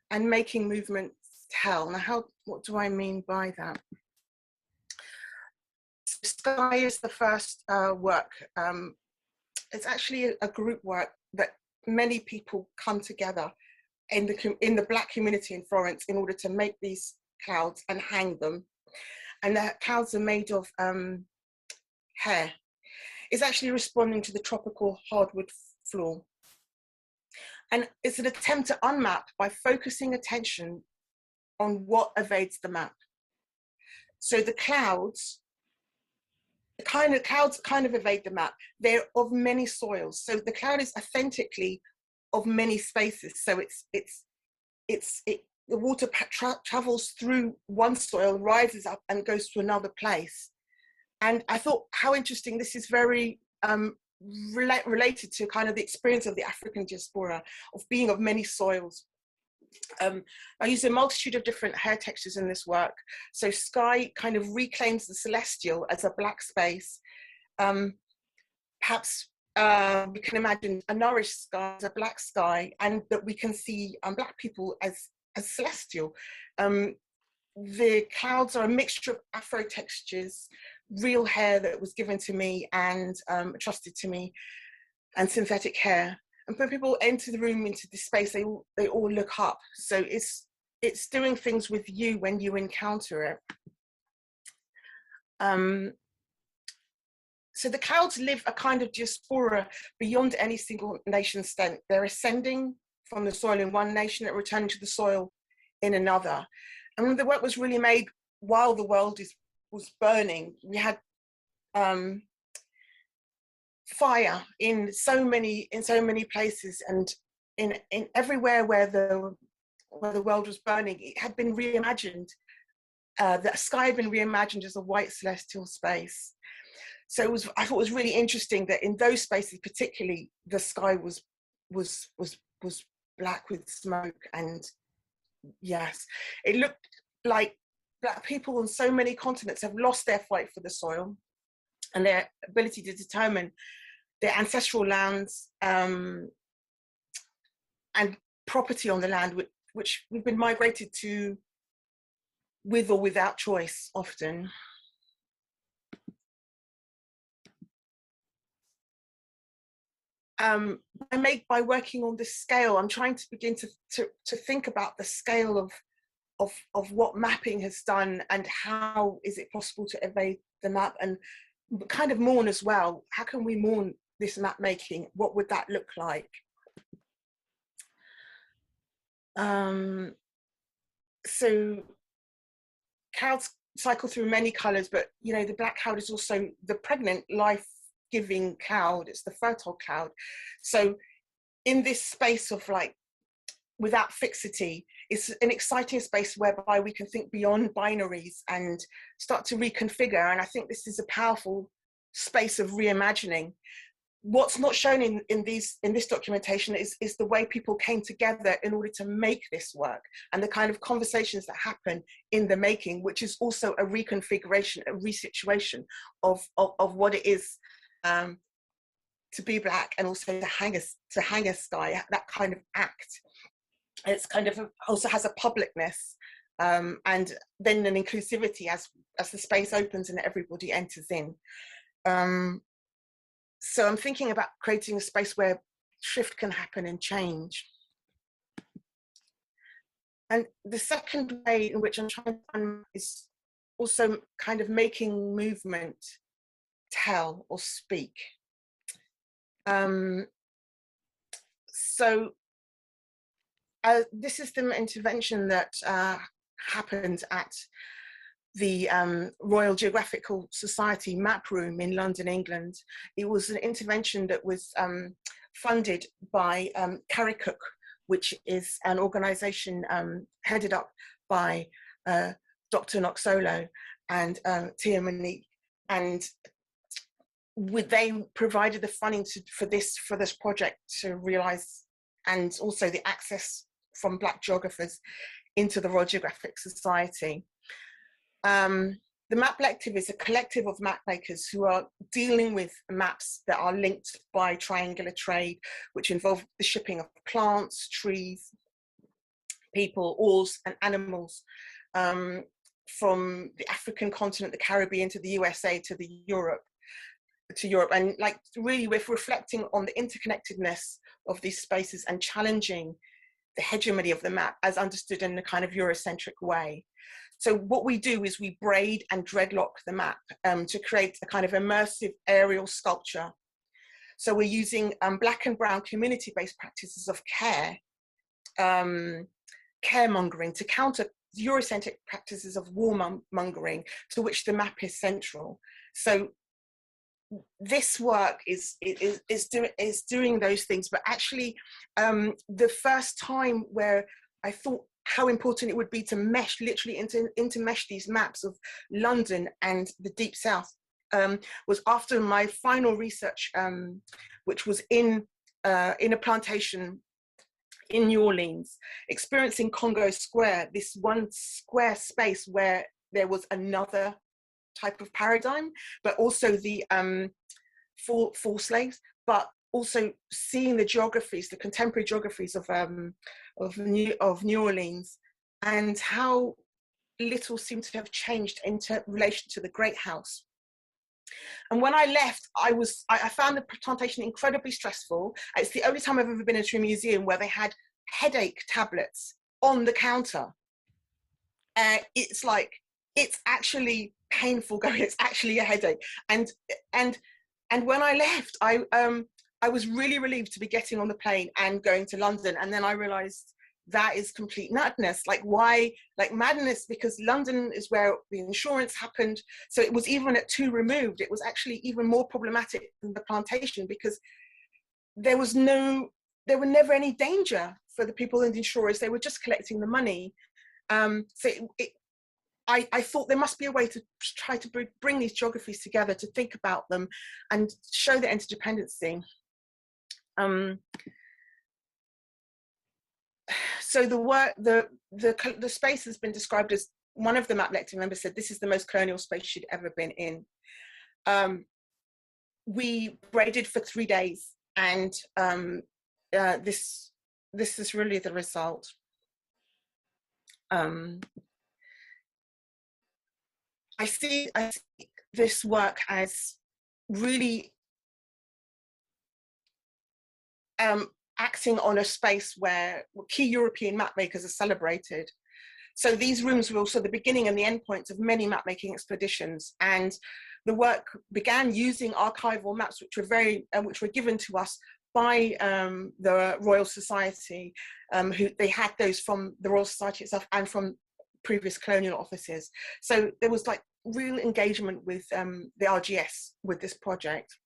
and making movement tell. Now, what do I mean by that? Sky is the first work. It's actually a group work that many people come together in the Black community in Florence in order to make these clouds and hang them. And the clouds are made of hair. It's actually responding to the tropical hardwood floor. And it's an attempt to unmap by focusing attention on what evades the map. So the clouds kind of evade the map. They're of many soils. So the cloud is authentically of many spaces. So the water travels through one soil, rises up and goes to another place. And I thought how interesting, this is very related to kind of the experience of the African diaspora, of being of many soils. I used a multitude of different hair textures in this work. So sky kind of reclaims the celestial as a black space. Perhaps we can imagine a nourished sky as a black sky, and that we can see Black people as celestial. The clouds are a mixture of Afro textures, real hair that was given to me and trusted to me, and synthetic hair. And when people enter the room, into the space, they all look up. So it's doing things with you when you encounter it. So the clouds live a kind of diaspora beyond any single nation state. They're ascending from the soil in one nation and returning to the soil in another. And when the work was really made while the world was burning, we had fire in so many places, and in everywhere where the world was burning, it had been reimagined. The sky had been reimagined as a white celestial space. So I thought it was really interesting that in those spaces, particularly, the sky was black with smoke, and yes, it looked like Black people on so many continents have lost their fight for the soil and their ability to determine their ancestral lands and property on the land, which we've been migrated to with or without choice often. By working on this scale, I'm trying to begin to think about the scale of what mapping has done, and how is it possible to evade the map, and kind of mourn as well. How can we mourn this map making? What would that look like? So clouds cycle through many colors, but you know, the black cloud is also the pregnant, life-giving cloud. It's the fertile cloud. So in this space of like without fixity, it's an exciting space whereby we can think beyond binaries and start to reconfigure. And I think this is a powerful space of reimagining. What's not shown in this documentation is the way people came together in order to make this work, and the kind of conversations that happen in the making, which is also a reconfiguration, a resituation of what it is to be Black, and also to hang a sky, that kind of act. It's kind of also has a publicness, and then an inclusivity as the space opens and everybody enters in. So I'm thinking about creating a space where shift can happen and change. And the second way in which I'm trying to is also kind of making movement tell or speak. So this is the intervention that happened at the Royal Geographical Society map room in London, England. It was an intervention that was funded by Carricook, which is an organisation headed up by Dr. Noxolo and Tia Monique, and they provided the funding for this project to realise, and also the access from Black geographers into the Royal Geographic Society. The Map Collective is a collective of map makers who are dealing with maps that are linked by triangular trade, which involve the shipping of plants, trees, people, ores, and animals from the African continent, the Caribbean, to the USA, to Europe, and like really we're reflecting on the interconnectedness of these spaces and challenging the hegemony of the map as understood in a kind of Eurocentric way. So what we do is we braid and dreadlock the map to create a kind of immersive aerial sculpture. So we're using Black and brown community-based practices of caremongering to counter Eurocentric practices of warmongering, to which the map is central. So this work is doing those things, but actually the first time where I thought how important it would be to mesh, literally intermesh these maps of London and the Deep South was after my final research, which was in a plantation in New Orleans, experiencing Congo Square, this one square space where there was another type of paradigm, but also the for slaves, but also seeing the geographies, the contemporary geographies of New Orleans, and how little seemed to have changed in relation to the Great House. And when I left, I found the plantation incredibly stressful. It's the only time I've ever been into a museum where they had headache tablets on the counter. It's like, it's actually painful going, it's actually a headache. And when I left, I was really relieved to be getting on the plane and going to London. And then I realized that is complete madness. Like, why? Like, madness, because London is where the insurance happened. So it was, even at 2 removed, it was actually even more problematic than the plantation, because there were never any danger for the people and the insurers. They were just collecting the money. I thought there must be a way to try to bring these geographies together, to think about them and show their interdependency. So the space has been described as, one of the Map Collective members said, this is the most colonial space she'd ever been in. We braided for 3 days, and this is really the result. I see this work as really acting on a space where key European map makers are celebrated. So these rooms were also the beginning and the end points of many map making expeditions, and the work began using archival maps which were given to us by the Royal Society, they had those from the Royal Society itself and from previous colonial offices. So there was like real engagement with the RGS with this project.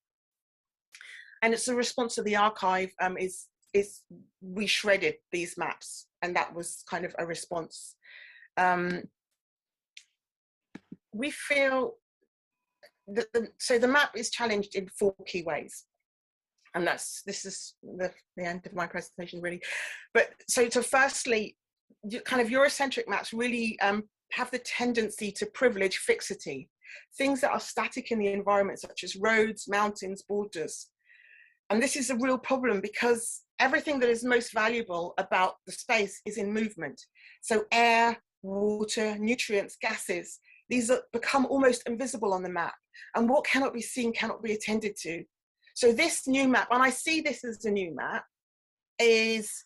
And it's a response to the archive is we shredded these maps, and that was kind of a response. We feel that so the map is challenged in 4 key ways. And this is the end of my presentation, really. But so firstly, kind of Eurocentric maps really have the tendency to privilege fixity, things that are static in the environment, such as roads, mountains, borders. And this is a real problem, because everything that is most valuable about the space is in movement. So air, water, nutrients, gases, these become almost invisible on the map. And what cannot be seen cannot be attended to. So this new map, and I see this as a new map, takes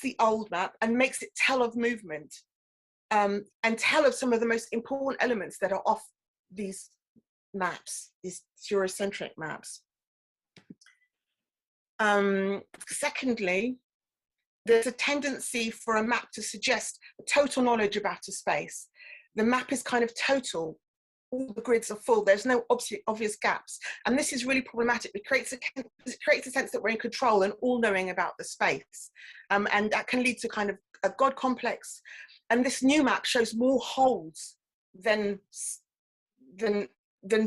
the old map and makes it tell of movement, and tell of some of the most important elements that are off these maps, these Eurocentric maps. Secondly, there's a tendency for a map to suggest total knowledge about a space. The map is kind of total. All the grids are full. There's no obvious gaps. And this is really problematic. It creates a sense that we're in control and all knowing about the space. And that can lead to kind of a God complex. And this new map shows more holes than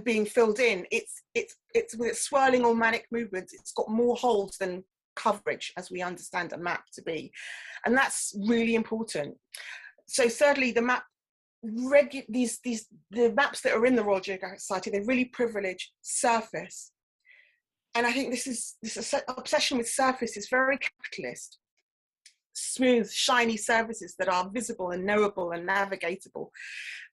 being filled in. It's with its swirling or manic movements, it's got more holes than coverage, as we understand a map to be. And that's really important. So thirdly, the map, the maps that are in the Royal Geographic Society, they really privilege surface. And I think this obsession with surface is very capitalist. Smooth, shiny surfaces that are visible and knowable and navigatable.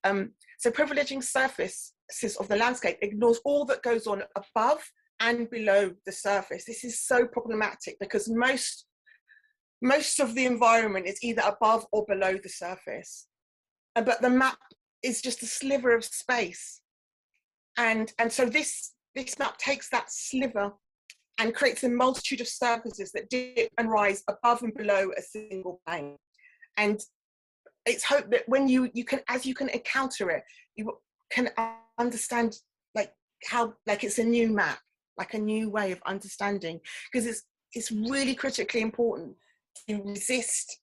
So privileging surfaces of the landscape ignores all that goes on above and below the surface. This is so problematic because most of the environment is either above or below the surface. But the map is just a sliver of space. And so this map takes that sliver and creates a multitude of surfaces that dip and rise above and below a single plane. And it's hoped that when you can encounter it, you can understand how it's a new map, like a new way of understanding, because it's really critically important to resist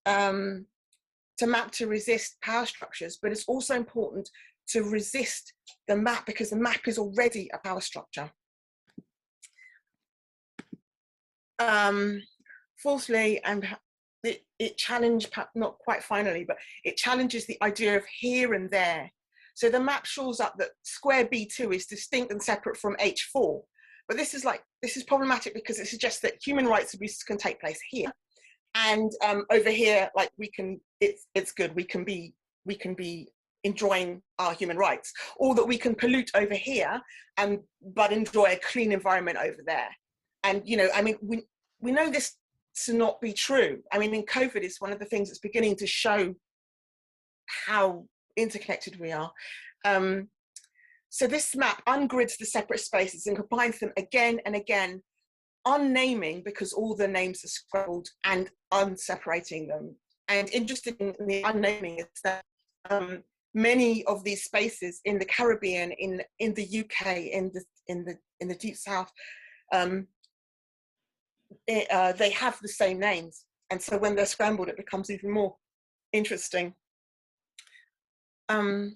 to resist power structures, but it's also important to resist the map because the map is already a power structure. Fourthly, and it challenged, not quite finally, but it challenges the idea of here and there. So the map shores up that square B2 is distinct and separate from H4, but this is problematic because it suggests that human rights abuses can take place here, and over here, it's good. We can be enjoying our human rights, or that we can pollute over here, but enjoy a clean environment over there. And we know this to not be true. I mean, in COVID is one of the things that's beginning to show how interconnected we are. So this map ungrids the separate spaces and combines them again and again, unnaming because all the names are scrabbled, and unseparating them. And interesting in the unnaming is that many of these spaces in the Caribbean, in the UK, in the Deep South, they have the same names, and so when they're scrambled, it becomes even more interesting. And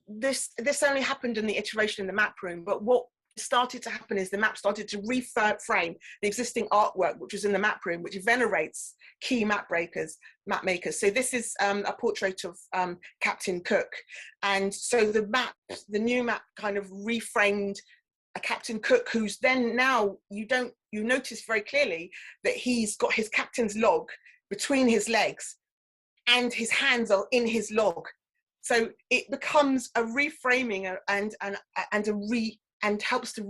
this only happened in the iteration in the map room, but what started to happen is the map started to reframe the existing artwork which was in the map room, which venerates key map makers. So this is a portrait of Captain Cook, and so the new map kind of reframed a Captain Cook who's then now you notice very clearly that he's got his captain's log between his legs and his hands are in his log. So it becomes a reframing and helps to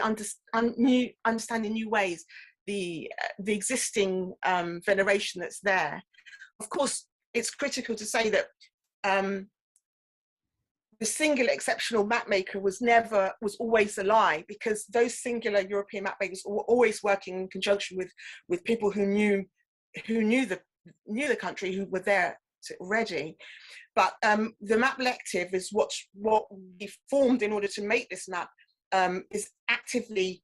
understand in new ways the existing veneration that's there. Of course, it's critical to say that the singular exceptional mapmaker was always a lie, because those singular European mapmakers were always working in conjunction with people who knew the country, who were there already. But the map lective is what we formed in order to make this map, is actively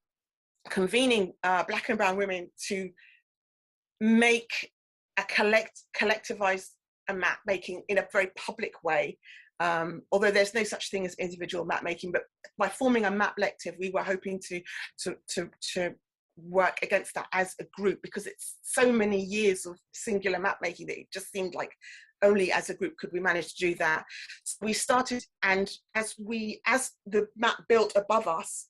convening Black and brown women to make collectivize a map making in a very public way. Although there's no such thing as individual map making, but by forming a map lective, we were hoping to work against that as a group, because it's so many years of singular map making that it just seemed like only as a group could we manage to do that. So we started, and as the map built above us,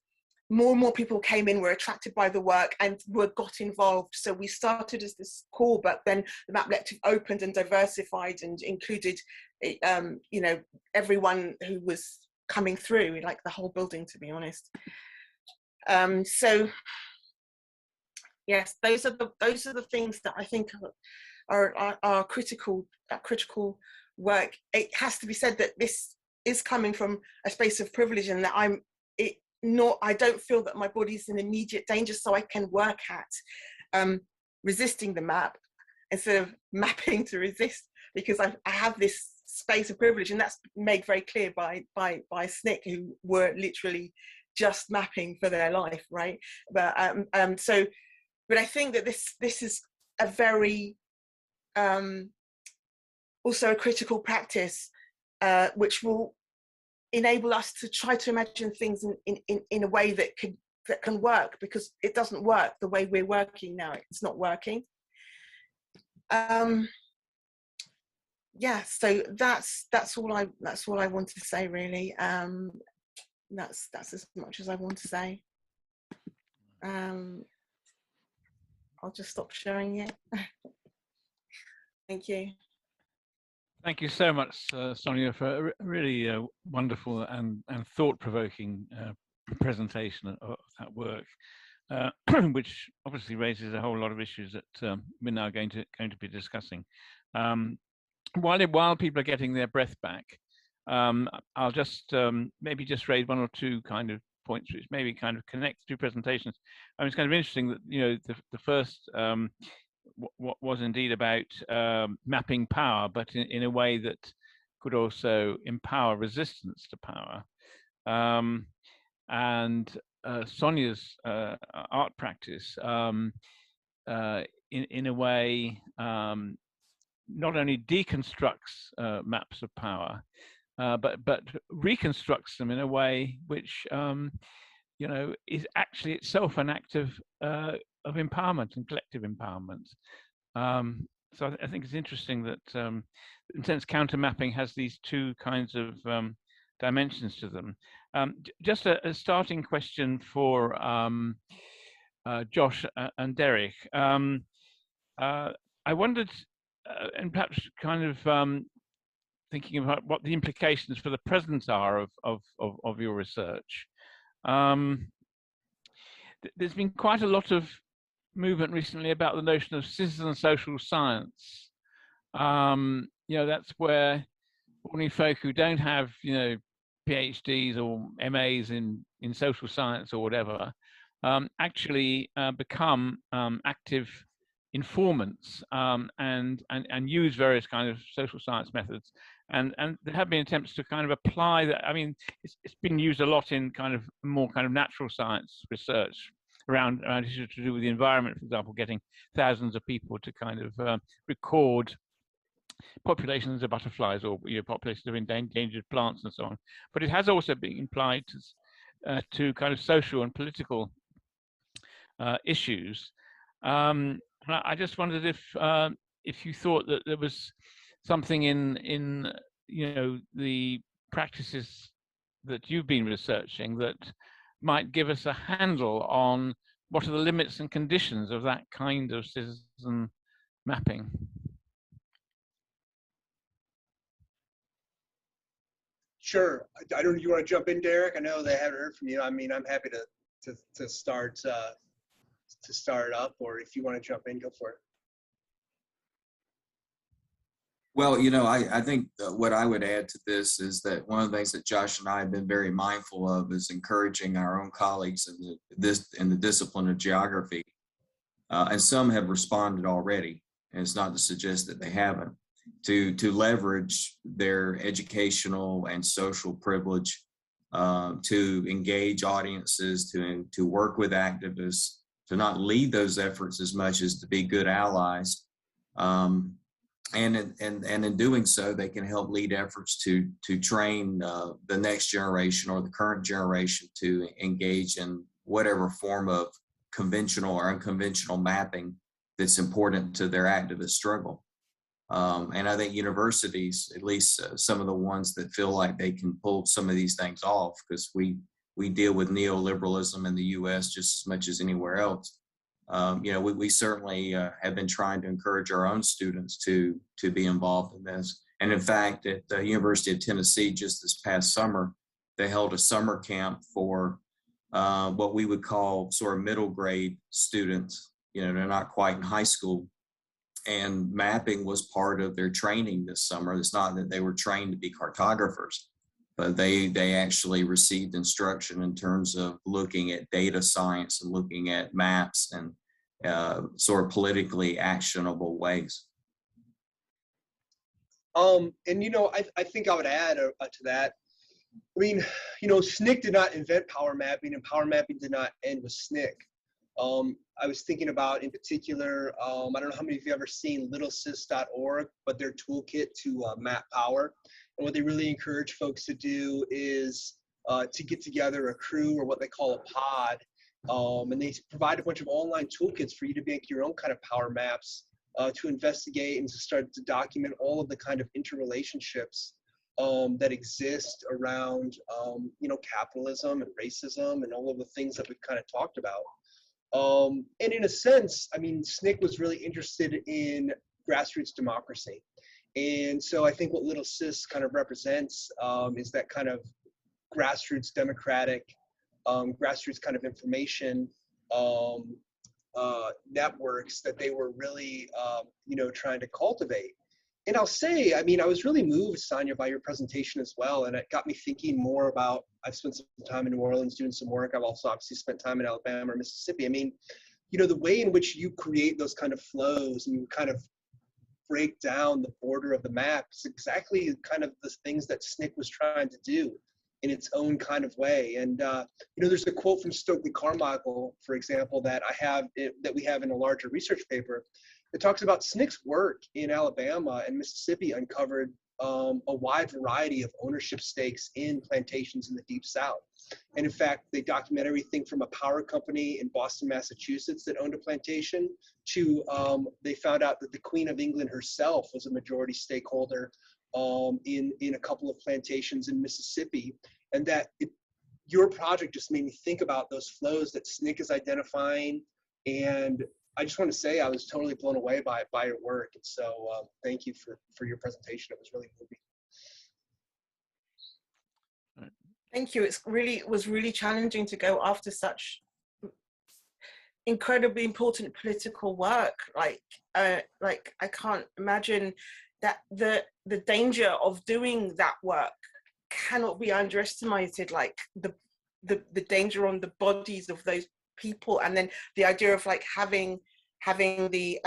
more and more people came in, were attracted by the work, and got involved. So we started as this core, but then the map lective opened and diversified and included, everyone who was coming through, like the whole building, to be honest. So yes, those are the things that I think are critical work. It has to be said that this is coming from a space of privilege, and that I don't feel that my body's in immediate danger, so I can work at resisting the map instead of mapping to resist, because I have this space of privilege, and that's made very clear by SNCC, who were literally just mapping for their life, right? But but I think that this is a very also a critical practice, which will enable us to try to imagine things in a way that can work, because it doesn't work the way we're working now. It's not working. Yeah, so that's all I wanted to say, really. That's as much as I want to say. I'll just stop sharing it. Thank you. Thank you so much, Sonia, for a really wonderful and thought-provoking presentation of that work, which obviously raises a whole lot of issues that we're now going to be discussing. While people are getting their breath back, I'll just maybe just raise one or two kind of points which maybe kind of connect to presentations. I mean, it's kind of interesting that, you know, the first what was indeed about mapping power, but in a way that could also empower resistance to power. And Sonia's art practice, in a way, not only deconstructs maps of power, but reconstructs them in a way which, you know, is actually itself an act of empowerment and collective empowerment. So I think it's interesting that, in a sense, counter mapping has these two kinds of dimensions to them. Just a starting question for Josh and Derek. I wondered, and perhaps kind of thinking about what the implications for the present are of your research. There's been quite a lot of movement recently about the notion of citizen social science. You know, that's where ordinary folk who don't have, you know, PhDs or MAs in social science or whatever, actually become active informants and use various kind of social science methods. And there have been attempts to kind of apply that. I mean, it's been used a lot in kind of more kind of natural science research around issues to do with the environment, for example, getting thousands of people to kind of record populations of butterflies or, you know, populations of endangered plants and so on. But it has also been applied to kind of social and political issues. I just wondered if you thought that there was something in you know, the practices that you've been researching that might give us a handle on what are the limits and conditions of that kind of citizen mapping. Sure. I don't know. You want to jump in, Derek? I know they haven't heard from you. I mean, I'm happy to start up, or if you want to jump in, go for it. Well, you know, I think what I would add to this is that one of the things that Josh and I have been very mindful of is encouraging our own colleagues in the discipline of geography, and some have responded already, and it's not to suggest that they haven't, to leverage their educational and social privilege to engage audiences, to work with activists, to not lead those efforts as much as to be good allies. And in doing so, they can help lead efforts to train the next generation or the current generation to engage in whatever form of conventional or unconventional mapping that's important to their activist struggle. And I think universities, at least some of the ones that feel like they can pull some of these things off, because we deal with neoliberalism in the US just as much as anywhere else. You know, we certainly have been trying to encourage our own students to be involved in this. And in fact, at the University of Tennessee, just this past summer, they held a summer camp for what we would call sort of middle grade students. You know, they're not quite in high school. And mapping was part of their training this summer. It's not that they were trained to be cartographers, but they actually received instruction in terms of looking at data science and looking at maps and sort of politically actionable ways. And, you know, I think I would add to that. I mean, you know, SNCC did not invent power mapping, and power mapping did not end with SNCC. I was thinking about, in particular, I don't know how many of you have ever seen littlesys.org, but their toolkit to map power. And what they really encourage folks to do is to get together a crew, or what they call a pod. And they provide a bunch of online toolkits for you to make your own kind of power maps, to investigate and to start to document all of the kind of interrelationships that exist around, you know, capitalism and racism and all of the things that we've kind of talked about. And in a sense, I mean, SNCC was really interested in grassroots democracy. And so I think what Little Sis kind of represents is that kind of grassroots democratic, grassroots kind of information networks that they were really, you know, trying to cultivate. And I'll say, I mean, I was really moved, Sonia, by your presentation as well. And it got me thinking more about, I've spent some time in New Orleans doing some work. I've also obviously spent time in Alabama or Mississippi. I mean, you know, the way in which you create those kind of flows and you kind of break down the border of the map is exactly kind of the things that SNCC was trying to do in its own kind of way. And, you know, there's a quote from Stokely Carmichael, for example, that we have in a larger research paper. It talks about SNCC's work in Alabama and Mississippi uncovered a wide variety of ownership stakes in plantations in the Deep South. And in fact, they document everything from a power company in Boston, Massachusetts that owned a plantation to they found out that the Queen of England herself was a majority stakeholder in a couple of plantations in Mississippi. And that your project just made me think about those flows that SNCC is identifying. And I just want to say I was totally blown away by your work. And so thank you for your presentation. It was really moving. Thank you. It was really challenging to go after such incredibly important political work. Like I can't imagine that the danger of doing that work cannot be underestimated. Like the danger on the bodies of those people, and then the idea of like having the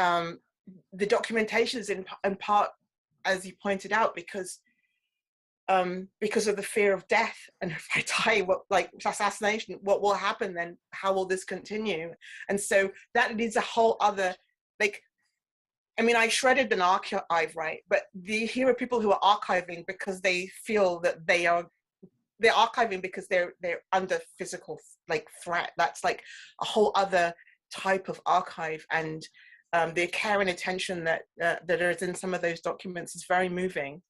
documentations in part, as you pointed out, because of the fear of death, and if I die, what, like assassination, what will happen then? How will this continue? And so that leads a whole other, like, I mean, I shredded an archive, right? But here are people who are archiving because they feel that they're archiving because they're under physical like threat. That's like a whole other type of archive, and the care and attention that is in some of those documents is very moving.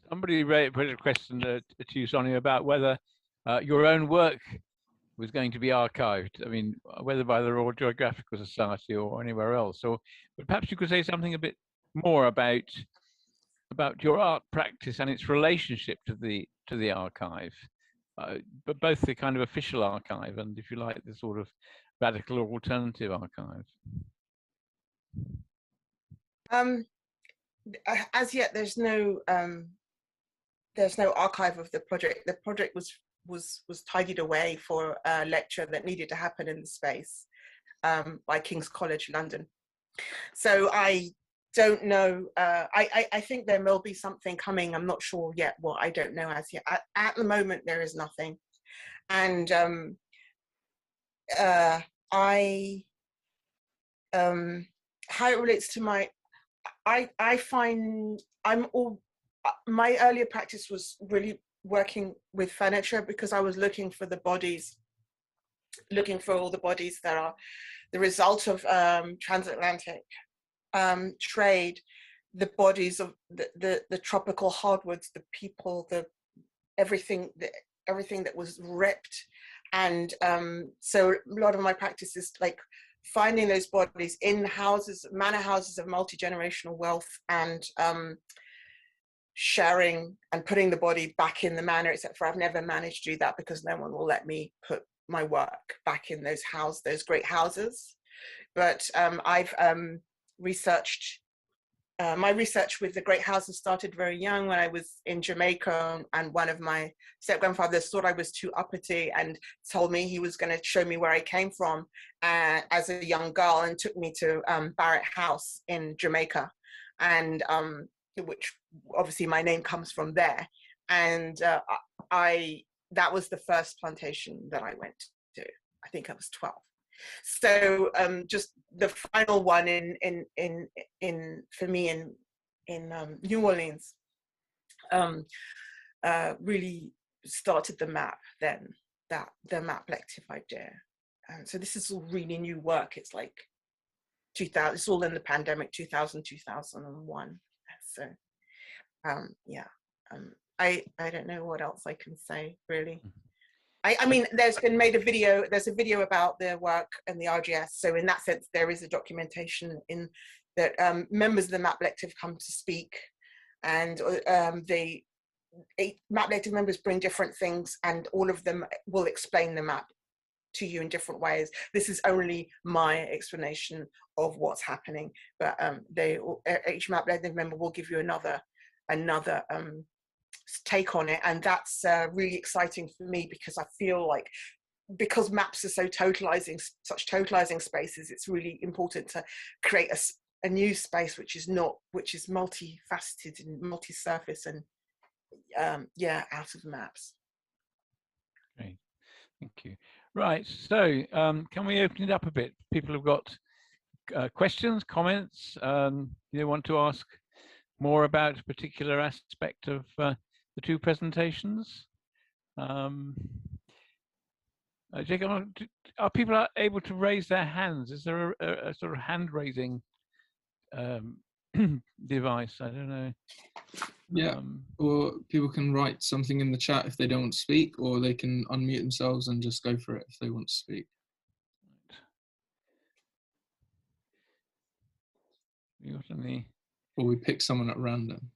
Somebody put a question to you, Sonia, about whether your own work was going to be archived. I mean, whether by the Royal Geographical Society or anywhere else. So, but perhaps you could say something a bit more about your art practice and its relationship to the archive, but both the kind of official archive and, if you like, the sort of radical or alternative archive. As yet, there's no archive of the project. The project was tidied away for a lecture that needed to happen in the space by King's College London. So I don't know. I think there will be something coming. I'm not sure yet what. I don't know as yet. At the moment, there is nothing. And how it relates to my, I find my earlier practice was really working with furniture because I was looking for the bodies, looking for all the bodies that are the result of transatlantic trade, the bodies of the tropical hardwoods, the people, everything that was ripped. And so a lot of my practice is like finding those bodies in houses, manor houses of multi-generational wealth, and sharing and putting the body back in the manor, except for I've never managed to do that because no one will let me put my work back in those great houses. But I've researched my research with the Great Houses started very young when I was in Jamaica, and one of my step-grandfathers thought I was too uppity and told me he was going to show me where I came from as a young girl, and took me to Barrett House in Jamaica, and which obviously my name comes from there. And that was the first plantation that I went to. I think I was 12. So just the final one for me in New Orleans really started the map then, the map collective idea. And so this is all really new work. It's like 2000, it's all in the pandemic, 2000, 2001. So I don't know what else I can say, really. I mean, there's a video about their work and the RGS. So in that sense, there is a documentation in that members of the map collective come to speak, and the 8 map collective members bring different things, and all of them will explain the map to you in different ways. This is only my explanation of what's happening, but each map collective member will give you another take on it, and that's really exciting for me, because I feel like, because maps are such totalizing spaces, it's really important to create a new space which is multifaceted and multi-surface and out of maps. Great, thank you. Right, so can we open it up a bit? People have got questions, comments, they want to ask more about a particular aspect of the 2 presentations. Jacob, are people able to raise their hands? Is there a sort of hand-raising device? I don't know. Yeah, or people can write something in the chat if they don't want to speak, or they can unmute themselves and just go for it if they want to speak. You got any? Or we pick someone at random.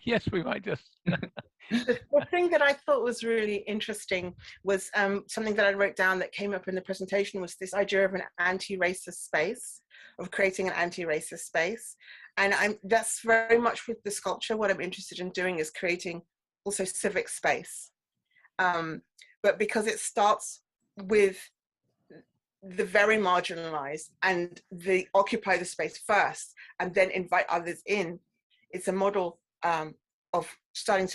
Yes, we might just. The thing that I thought was really interesting was something that I wrote down that came up in the presentation, was this idea of an anti-racist space, of creating an anti-racist space. And that's very much with the sculpture. What I'm interested in doing is creating also civic space. But because it starts with the very marginalized and they occupy the space first and then invite others in, it's a model of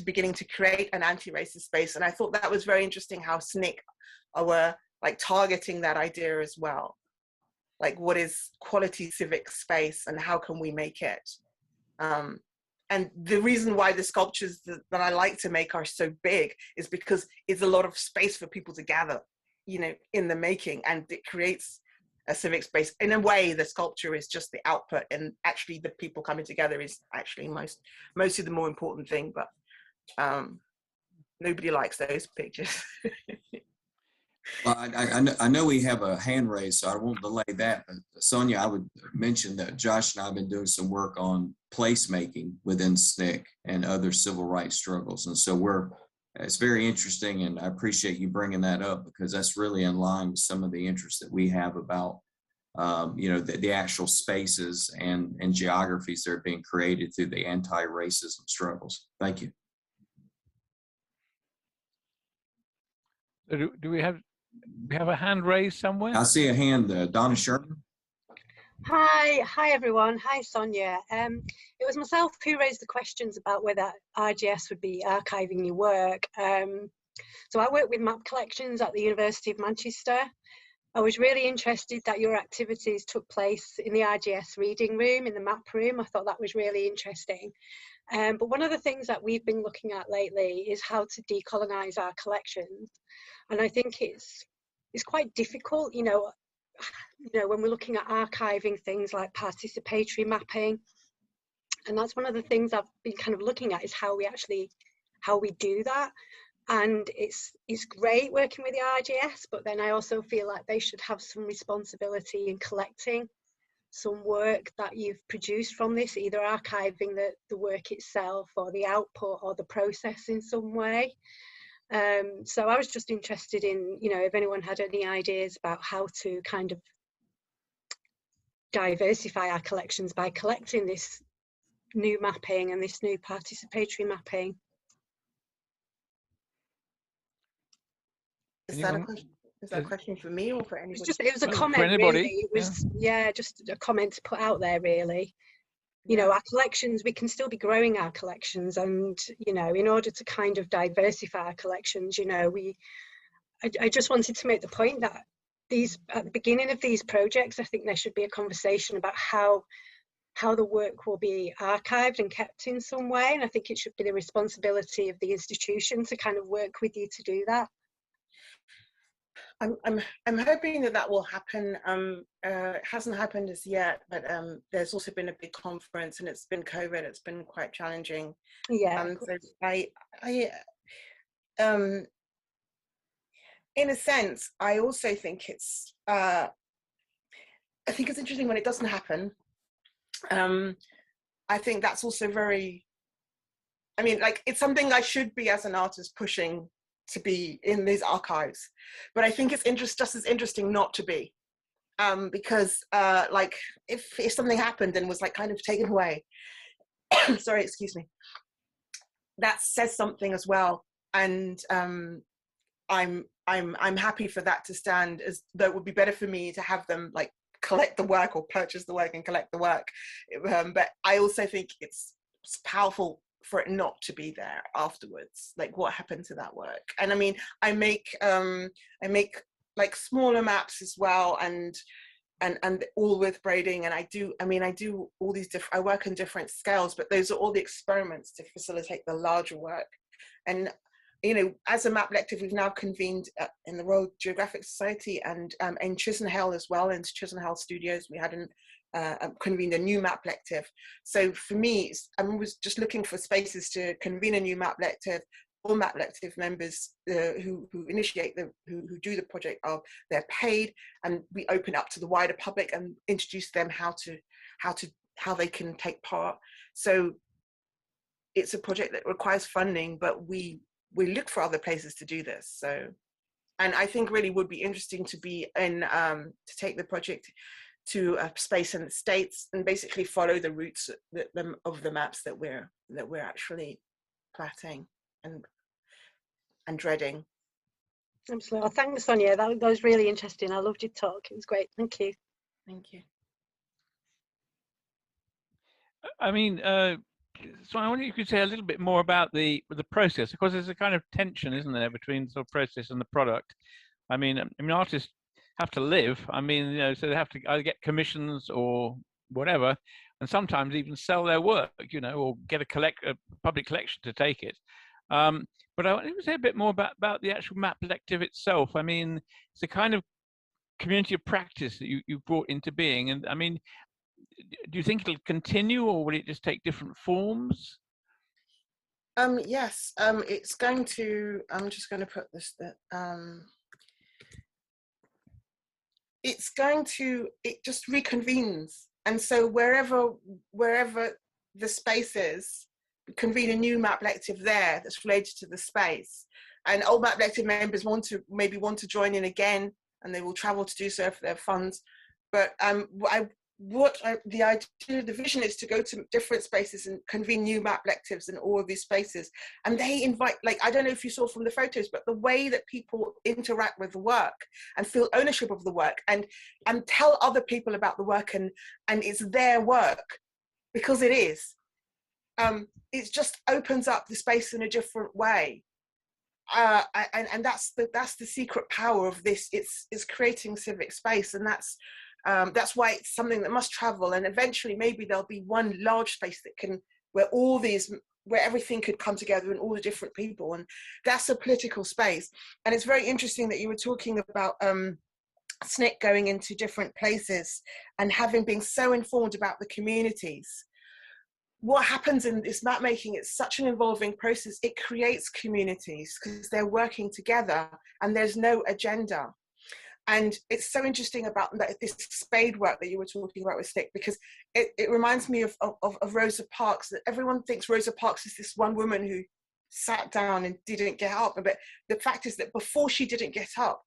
beginning to create an anti-racist space. And I thought that was very interesting how SNCC were like targeting that idea as well. Like, what is quality civic space and how can we make it? And the reason why the sculptures that I like to make are so big is because it's a lot of space for people to gather, in the making, and it creates a civic space. In a way, the sculpture is just the output, and actually the people coming together is actually mostly the more important thing, but nobody likes those pictures. Well, I know we have a hand raised, so I won't delay that. But Sonia, I would mention that Josh and I have been doing some work on placemaking within SNCC and other civil rights struggles. And so it's very interesting, and I appreciate you bringing that up, because that's really in line with some of the interests that we have about, the actual spaces and geographies that are being created through the anti-racism struggles. Thank you. Do we have a hand raised somewhere? I see a hand, Donna Sherman. Hi everyone. Hi Sonia. It was myself who raised the questions about whether RGS would be archiving your work. So I work with map collections at the University of Manchester. I was really interested that your activities took place in the RGS reading room, in the map room. I thought that was really interesting. But one of the things that we've been looking at lately is how to decolonize our collections. And I think it's quite difficult, when we're looking at archiving things like participatory mapping. And that's one of the things I've been kind of looking at, is how we do that. And it's great working with the RGS, but then I also feel like they should have some responsibility in collecting some work that you've produced from this, either archiving the work itself or the output or the process in some way. So I was just interested in, if anyone had any ideas about how to kind of diversify our collections by collecting this new mapping and this new participatory mapping. Is that a question? Is that a question for me or for anybody? It was a comment, for anybody. really. It was, yeah, just a comment to put out there, really. You know, our collections, we can still be growing our collections, and, you know, in order to kind of diversify our collections, you know, I just wanted to make the point that at the beginning of these projects, I think there should be a conversation about how the work will be archived and kept in some way, and I think it should be the responsibility of the institution to kind of work with you to do that. I'm hoping that will happen. It hasn't happened as yet, but there's also been a big conference, and it's been COVID. It's been quite challenging. Yeah. So in a sense, I also think it's interesting when it doesn't happen. I think that's also very. I mean, like, it's something I should be as an artist pushing to be in these archives, but I think it's just as interesting not to be, because like if something happened and was like kind of taken away, sorry, excuse me, that says something as well, and I'm happy for that to stand, as though it would be better for me to have them like collect the work or purchase the work and collect the work, but I also think it's powerful for it not to be there afterwards. Like, what happened to that work? And I mean, I make like smaller maps as well, and all with braiding, and I do all these different, I work on different scales, but those are all the experiments to facilitate the larger work. And you know, as a map collective, we've now convened in the Royal Geographic Society and in Chisenhall as well, in Chisenhall Studios. We had convened a new map collective. So for me, I was just looking for spaces to convene a new map collective. All map collective members who initiate who do the project they're paid, and we open up to the wider public and introduce them how they can take part. So it's a project that requires funding, but we look for other places to do this. So, and I think really would be interesting to be in to take the project to a space in the States and basically follow the routes of the maps that we're actually platting and dreading. Absolutely. Well, thanks, Sonia. That was really interesting. I loved your talk. It was great. Thank you. Thank you. I mean, so I wonder if you could say a little bit more about the process, because there's a kind of tension, isn't there, between the sort of process and the product. I mean, artists have to live. I mean, you know, so they have to either get commissions or whatever, and sometimes even sell their work, you know, or get a public collection to take it. But I want to say a bit more about the actual map collective itself. I mean, it's a kind of community of practice that you've brought into being, and I mean, do you think it'll continue, or will it just take different forms? Yes, it's going to. I'm just going to put this. It just reconvenes, and so wherever the space is, convene a new map collective there that's related to the space, and old map collective members want to join in again, and they will travel to do so for their funds. But the vision is to go to different spaces and convene new map collectives in all of these spaces, and they invite, like, I don't know if you saw from the photos, but the way that people interact with the work and feel ownership of the work and tell other people about the work, and it's their work because it is. It just opens up the space in a different way, and that's the secret power of this. It's creating civic space, and that's why it's something that must travel, and eventually maybe there'll be one large space that where everything could come together and all the different people, and that's a political space. And it's very interesting that you were talking about SNCC going into different places and being so informed about the communities. What happens in this map making, it's such an evolving process. It creates communities because they're working together and there's no agenda. And it's so interesting about this spade work that you were talking about with SNCC, because it reminds me of Rosa Parks. That everyone thinks Rosa Parks is this one woman who sat down and didn't get up. But the fact is that before she didn't get up,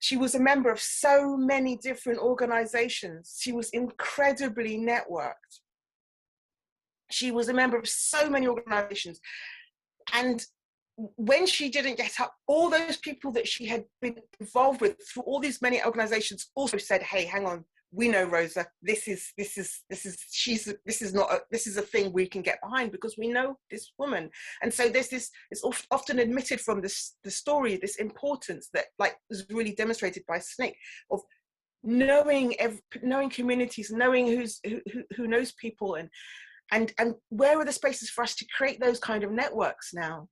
she was a member of so many different organizations. She was incredibly networked. She was a member of so many organizations. And when she didn't get up, all those people that she had been involved with through all these many organizations also said, hey, hang on, we know Rosa, this is a thing we can get behind because we know this woman. And so there's this, it's often admitted from the story, this importance that like was really demonstrated by SNCC of knowing communities, knowing who knows people, and where are the spaces for us to create those kind of networks now,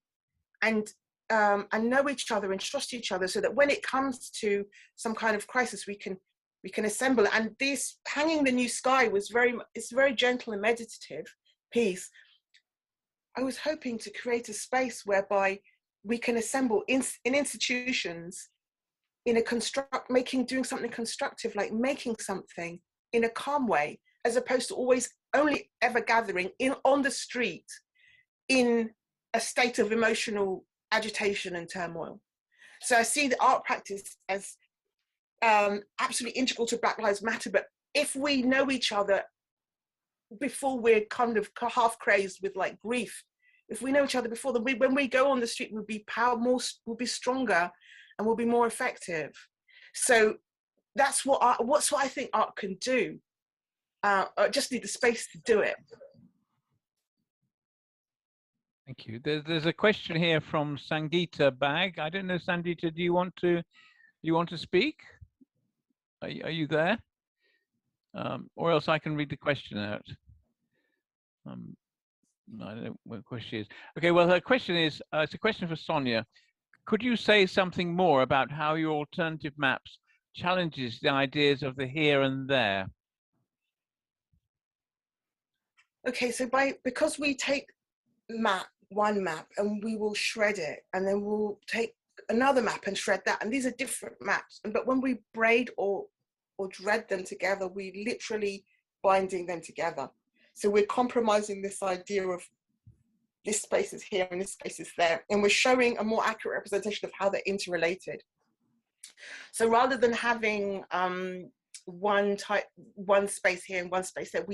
and know each other and trust each other, so that when it comes to some kind of crisis, we can assemble. And this Hanging the New Sky was it's very gentle and meditative piece. I was hoping to create a space whereby we can assemble in institutions in a doing something constructive, like making something in a calm way, as opposed to always only ever gathering on the street in a state of emotional agitation and turmoil. So I see the art practice as absolutely integral to Black Lives Matter. But if we know each other before we're kind of half crazed with like grief, if we know each other before, then when we go on the street, we'll be stronger and we'll be more effective. So that's what I think art can do. I just need the space to do it. Thank you. There's a question here from Sangeeta Bag. I don't know, Sangeeta, do you want to speak? Are you there? Or else I can read the question out. I don't know what question is. Okay, well, her question is, it's a question for Sonia. Could you say something more about how your alternative maps challenges the ideas of the here and there? Okay, so because we take one map and we will shred it, and then we'll take another map and shred that, and these are different maps, but when we braid or dread them together, we literally binding them together. So we're compromising this idea of this space is here and this space is there, and we're showing a more accurate representation of how they're interrelated. So rather than having one space here and one space there,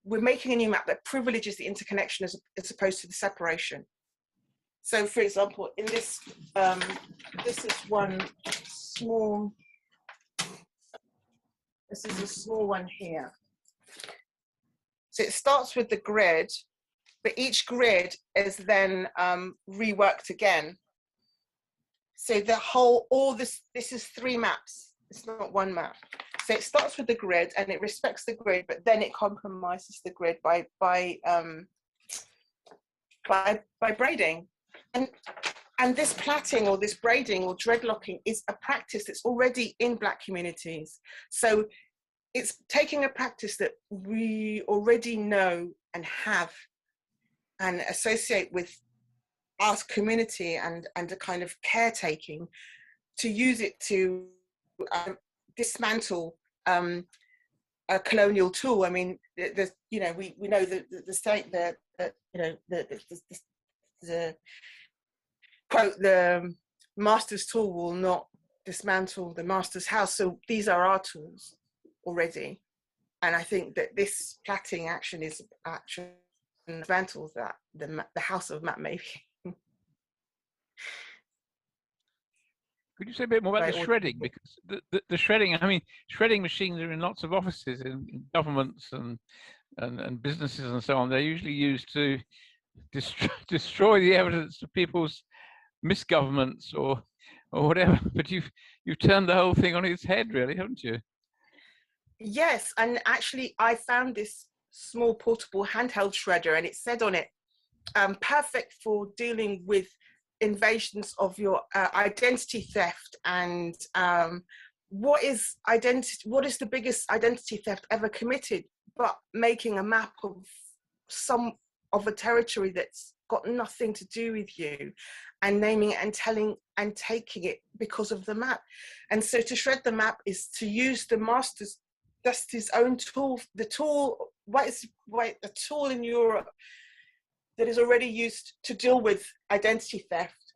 we're making a new map that privileges the interconnection as opposed to the separation. So for example, in this, this is a small one here. So it starts with the grid, but each grid is then reworked again. So this is 3 maps. It's not one map. So it starts with the grid and it respects the grid, but then it compromises the grid by braiding. And this plaiting or this braiding or dreadlocking is a practice that's already in Black communities. So it's taking a practice that we already know and have and associate with our community and a kind of caretaking, to use it to dismantle a colonial tool. I mean, we know the state that the quote, the master's tool will not dismantle the master's house. So these are our tools already, and I think that this plaiting action is actually dismantles that the house of map making. Could you say a bit more about the shredding? Because the shredding, I mean, shredding machines are in lots of offices in governments and businesses and so on. They're usually used to destroy the evidence of people's misgovernments or whatever. But you've turned the whole thing on its head, really, haven't you? Yes, and actually I found this small portable handheld shredder, and it said on it, perfect for dealing with invasions of your identity theft and what is the biggest identity theft ever committed, but making a map of a territory that's got nothing to do with you, and naming it and telling and taking it because of the map. And so to shred the map is to use the master's, that's his own tool, a tool in Europe that is already used to deal with identity theft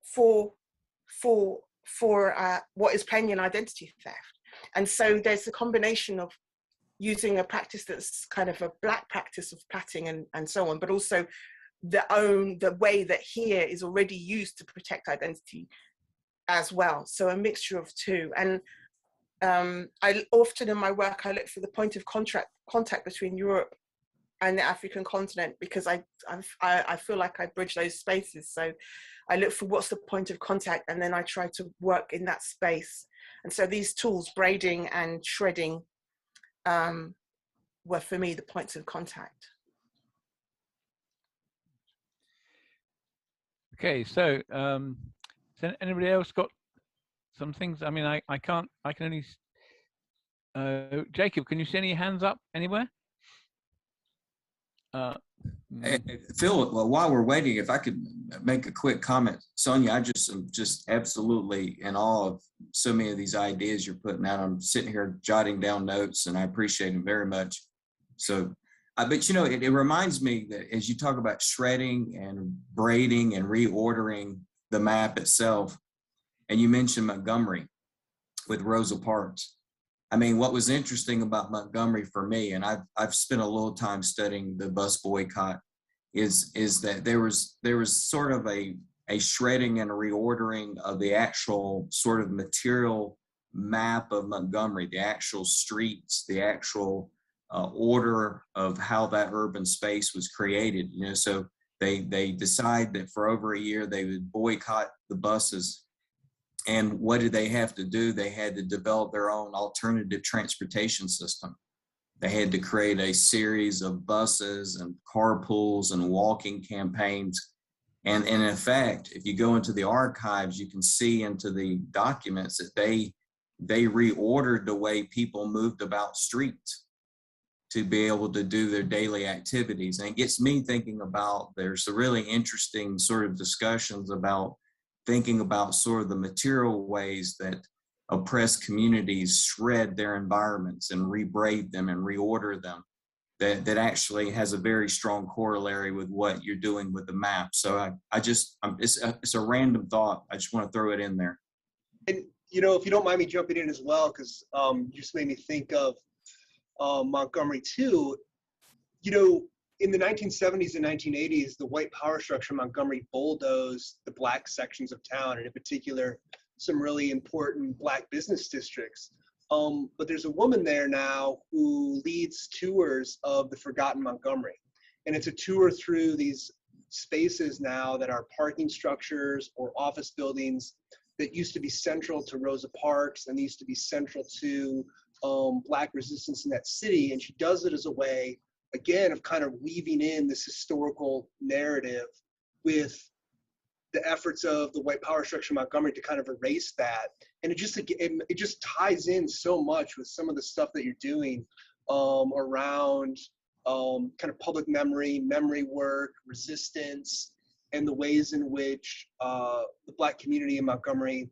for what is plainly an identity theft. And so there's a combination of using a practice that's kind of a Black practice of plaiting and so on, but also the way that here is already used to protect identity as well. So a mixture of two. And I often in my work, I look for the point of contact between Europe and the African continent, because I feel like I bridge those spaces. So I look for what's the point of contact, and then I try to work in that space. And so these tools, braiding and shredding, were for me the points of contact. Okay, so has anybody else got some things? I mean, I can only, Jacob, can you see any hands up anywhere? Phil, well, while we're waiting, if I could make a quick comment. Sonia, I am just absolutely in awe of so many of these ideas you're putting out. I'm sitting here jotting down notes, and I appreciate them very much. So, but you know, it reminds me that as you talk about shredding and braiding and reordering the map itself, and you mentioned Montgomery with Rosa Parks. I mean, what was interesting about Montgomery for me, and I've spent a little time studying the bus boycott, is that there was sort of a shredding and a reordering of the actual sort of material map of Montgomery, the actual streets, the actual order of how that urban space was created. You know, so they decide that for over a year they would boycott the buses. And what did they have to do? They had to develop their own alternative transportation system. They had to create a series of buses and carpools and walking campaigns. And in fact, if you go into the archives, you can see into the documents that they reordered the way people moved about streets to be able to do their daily activities. And it gets me thinking about, there's a really interesting sort of discussions about thinking about sort of the material ways that oppressed communities shred their environments and rebraid them and reorder them, that actually has a very strong corollary with what you're doing with the map. So it's a random thought. I just want to throw it in there. And, you know, if you don't mind me jumping in as well, because you just made me think of Montgomery too. You know, in the 1970s and 1980s, the white power structure in Montgomery bulldozed the Black sections of town, and in particular, some really important Black business districts. But there's a woman there now who leads tours of the Forgotten Montgomery. And it's a tour through these spaces now that are parking structures or office buildings that used to be central to Rosa Parks and used to be central to Black resistance in that city. And she does it as a way, again, of kind of weaving in this historical narrative with the efforts of the white power structure in Montgomery to kind of erase that. And it just ties in so much with some of the stuff that you're doing around kind of public memory work, resistance, and the ways in which the Black community in Montgomery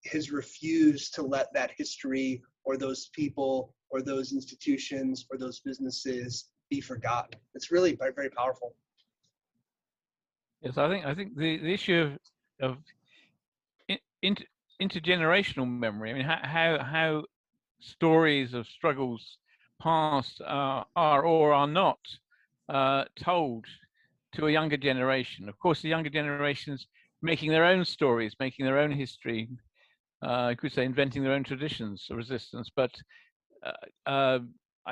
has refused to let that history or those people or those institutions or those businesses be forgotten. It's really very, very powerful. Yes, I think the issue of intergenerational memory. I mean, how stories of struggles past are or are not told to a younger generation. Of course, the younger generations making their own stories, making their own history. I could say inventing their own traditions of resistance, but I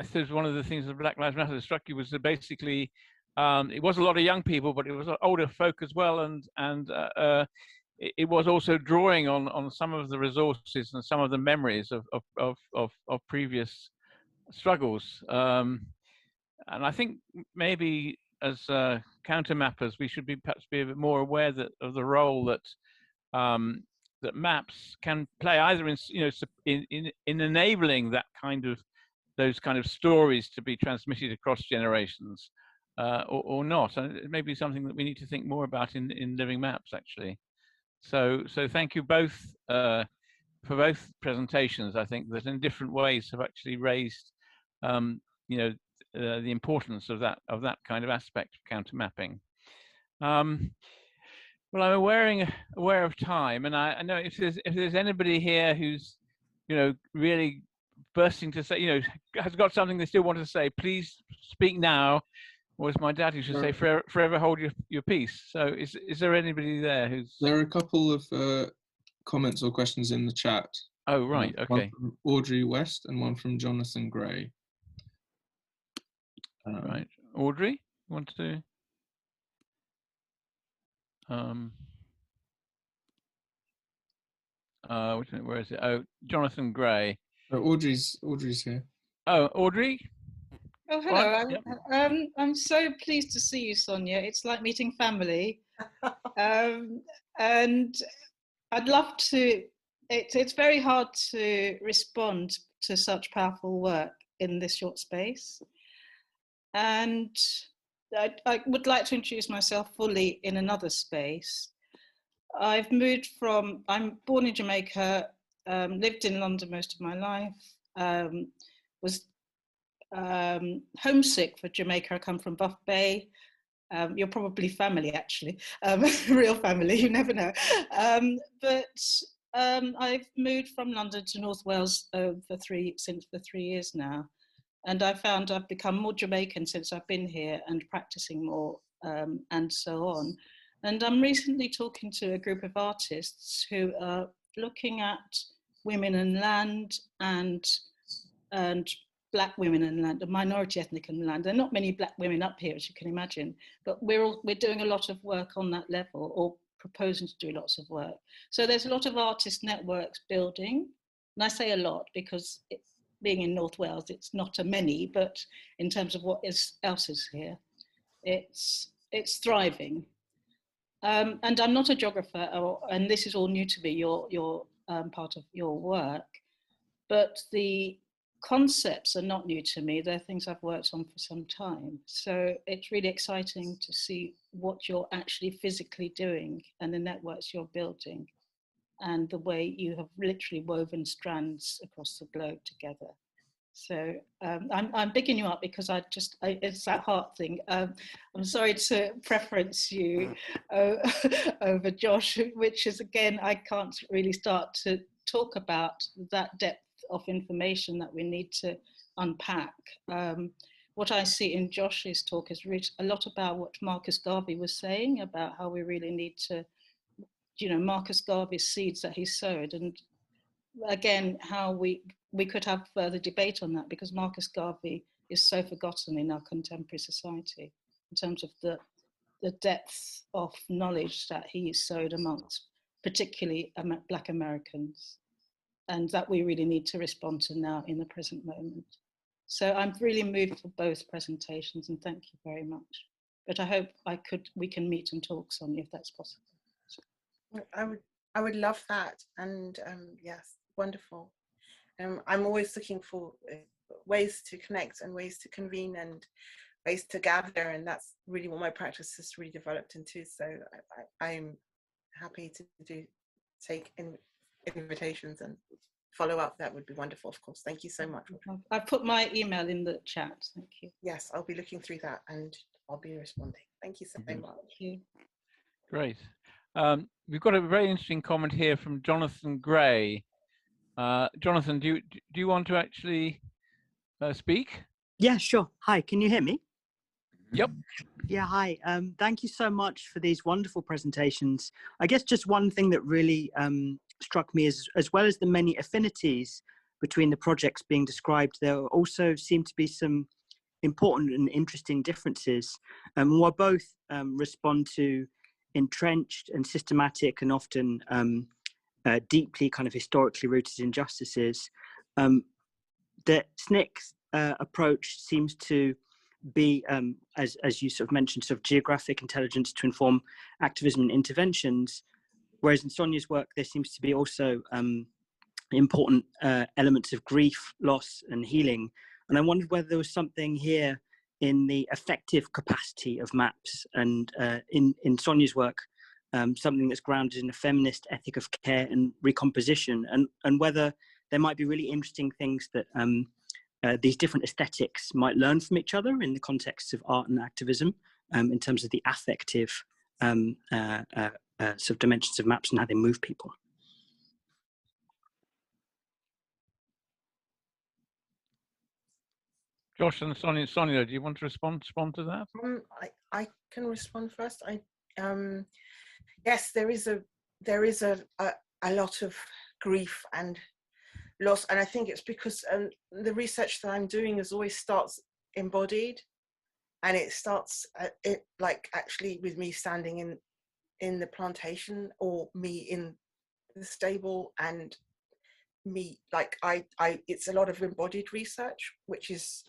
suppose one of the things that Black Lives Matter struck you was that basically it was a lot of young people, but it was older folk as well, and it was also drawing on some of the resources and some of the memories of previous struggles. And I think maybe as counter mappers, we should perhaps be a bit more aware of the role that that maps can play, either in enabling those kind of stories to be transmitted across generations, or not. And it may be something that we need to think more about in living maps, actually. So thank you both for both presentations. I think that in different ways have actually raised the importance of that kind of aspect of counter mapping. Well, I'm aware of time, and I know if there's anybody here who's really bursting to say, has got something they still want to say, please speak now, or as my dad used to say, forever hold your peace. So is there anybody there who's... There are a couple of comments or questions in the chat. Oh, right, okay. One from Audrey West and one from Jonathan Gray. Right, Audrey, you want to... where is it? Oh, Jonathan Gray. Oh, Audrey's here. Oh, Audrey? Oh, hello. I'm so pleased to see you, Sonia. It's like meeting family. And I'd love to, it's very hard to respond to such powerful work in this short space. And I would like to introduce myself fully in another space. I'm born in Jamaica, lived in London most of my life, was homesick for Jamaica. I come from Buff Bay. You're probably family, actually, real family, you never know. But I've moved from London to North Wales for 3 years now. And I found I've become more Jamaican since I've been here and practicing more and so on. And I'm recently talking to a group of artists who are looking at women and land and Black women and land, and minority ethnic and land. There are not many Black women up here, as you can imagine, but we're doing a lot of work on that level, or proposing to do lots of work. So there's a lot of artist networks building, and I say a lot because being in North Wales, it's not a many, but in terms of what else is here, it's thriving. And I'm not a geographer, and this is all new to me, your part of your work, but the concepts are not new to me. They're things I've worked on for some time. So it's really exciting to see what you're actually physically doing and the networks you're building and the way you have literally woven strands across the globe together. So I'm bigging you up because it's that heart thing. I'm sorry to preference you over Josh, which is, again, I can't really start to talk about that depth of information that we need to unpack. What I see in Josh's talk is a lot about what Marcus Garvey was saying about how we really need to, Marcus Garvey's seeds that he sowed, and again, how we could have further debate on that, because Marcus Garvey is so forgotten in our contemporary society in terms of the depth of knowledge that he sowed amongst particularly Black Americans, and that we really need to respond to now in the present moment. So I'm really moved for both presentations, and thank you very much. But I hope we can meet and talk, Sonia, if that's possible. I would love that, and yes, wonderful. I'm always looking for ways to connect and ways to convene and ways to gather, and that's really what my practice has really developed into. So I'm happy to take invitations and follow up. That would be wonderful, of course. Thank you so much. I've put my email in the chat. Thank you. Yes, I'll be looking through that and I'll be responding. Thank you so much. Thank you. Great. We've got a very interesting comment here from Jonathan Gray. Jonathan, do you want to actually speak? Yeah, sure. Hi, can you hear me? Yep. Yeah, hi. Thank you so much for these wonderful presentations. I guess just one thing that really struck me is, as well as the many affinities between the projects being described, there also seem to be some important and interesting differences. While both respond to entrenched and systematic and often deeply kind of historically rooted injustices, the SNCC's approach seems to be, as you sort of mentioned, sort of geographic intelligence to inform activism and interventions, whereas in Sonia's work there seems to be also important elements of grief, loss and healing. And I wondered whether there was something here in the effective capacity of maps and in Sonia's work, something that's grounded in a feminist ethic of care and recomposition, and whether there might be really interesting things that these different aesthetics might learn from each other in the context of art and activism, in terms of the affective sort of dimensions of maps and how they move people. Josh and Sonia, do you want to respond to that? I can respond first. Yes, there is a lot of grief and loss, and I think it's because the research that I'm doing always starts embodied, and it starts like actually with me standing in the plantation, or me in the stable, and me like I it's a lot of embodied research, which is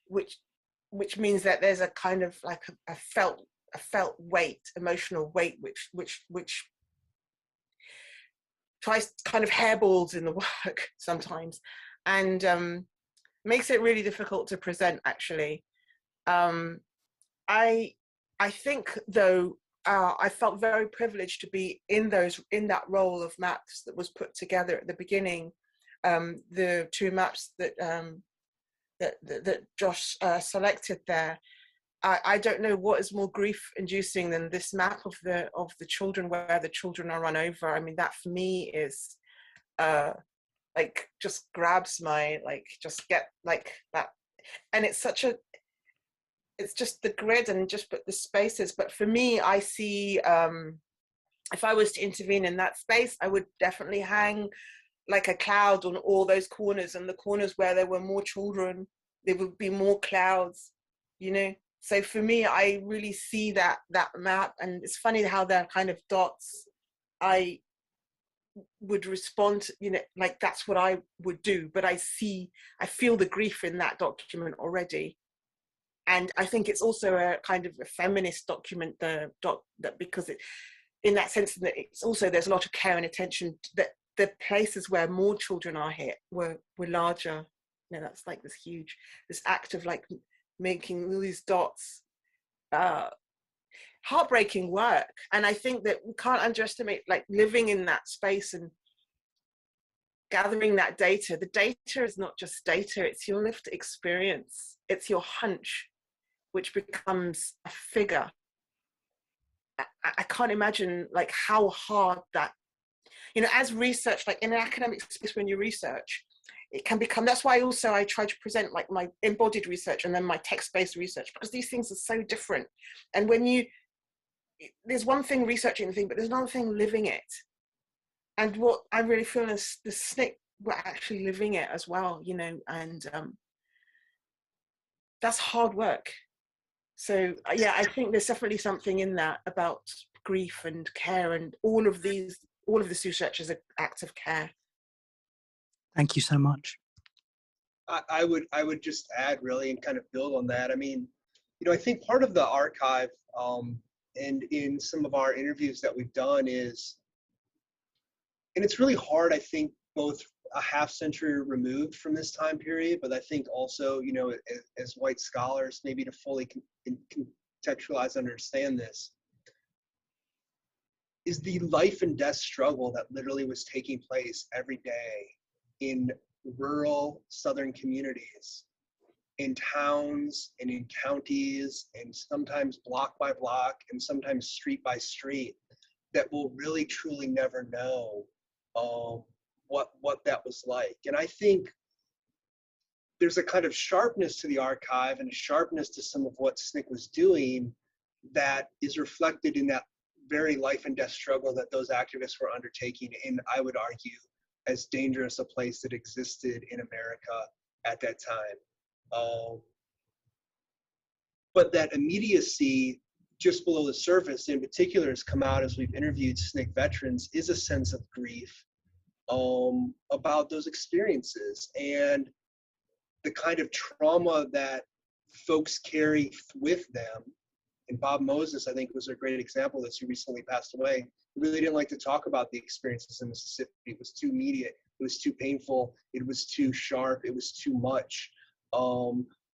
which means that there's a kind of like a felt weight, emotional weight, which tries kind of hairballs in the work sometimes, and makes it really difficult to present, actually. I think, though, I felt very privileged to be in that role of maps that was put together at the beginning. The two maps that Josh selected there. I don't know what is more grief-inducing than this map of the children, where the children are run over. I mean, that for me is like just grabs my, like, just get like that, and it's just the grid and just the spaces. But for me, I see if I was to intervene in that space, I would definitely hang like a cloud on all those corners, and the corners where there were more children, there would be more clouds, you know. So for me, I really see that map, and it's funny how they're kind of dots. I would respond to, you know, like that's what I would do, but I feel the grief in that document already. And I think it's also a kind of a feminist document, that because it, in that sense, that it's also, there's a lot of care and attention that the places where more children are hit were larger. You know, that's like this act of like making all these dots, heartbreaking work. And I think that we can't underestimate, like, living in that space and gathering that data. The data is not just data, it's your lived experience, it's your hunch, which becomes a figure. I can't imagine like how hard that, you know, as research, like in an academic space, when you research, it can become, that's why also I try to present like my embodied research and then my text-based research, because these things are so different. And when there's one thing researching the thing, but there's another thing living it. And what I really feel is the SNCC were actually living it as well, you know, and that's hard work. So yeah, I think there's definitely something in that about grief and care, and all of this research is an act of care. Thank you so much. I would just add, really, and kind of build on that. I mean, you know, I think part of the archive and in some of our interviews that we've done is, and it's really hard, I think, both a half century removed from this time period, but I think also, you know, as white scholars, maybe to fully contextualize and understand this, is the life and death struggle that literally was taking place every day in rural Southern communities, in towns and in counties, and sometimes block by block and sometimes street by street, that we'll really truly never know what that was like. And I think there's a kind of sharpness to the archive and a sharpness to some of what SNCC was doing that is reflected in that very life and death struggle that those activists were undertaking in, I would argue, as dangerous a place that existed in America at that time. But that immediacy just below the surface, in particular, has come out as we've interviewed SNCC veterans, is a sense of grief about those experiences and the kind of trauma that folks carry with them. And Bob Moses, I think, was a great example of this, who recently passed away. He really didn't like to talk about the experiences in Mississippi. It was too immediate, it was too painful, it was too sharp, it was too much.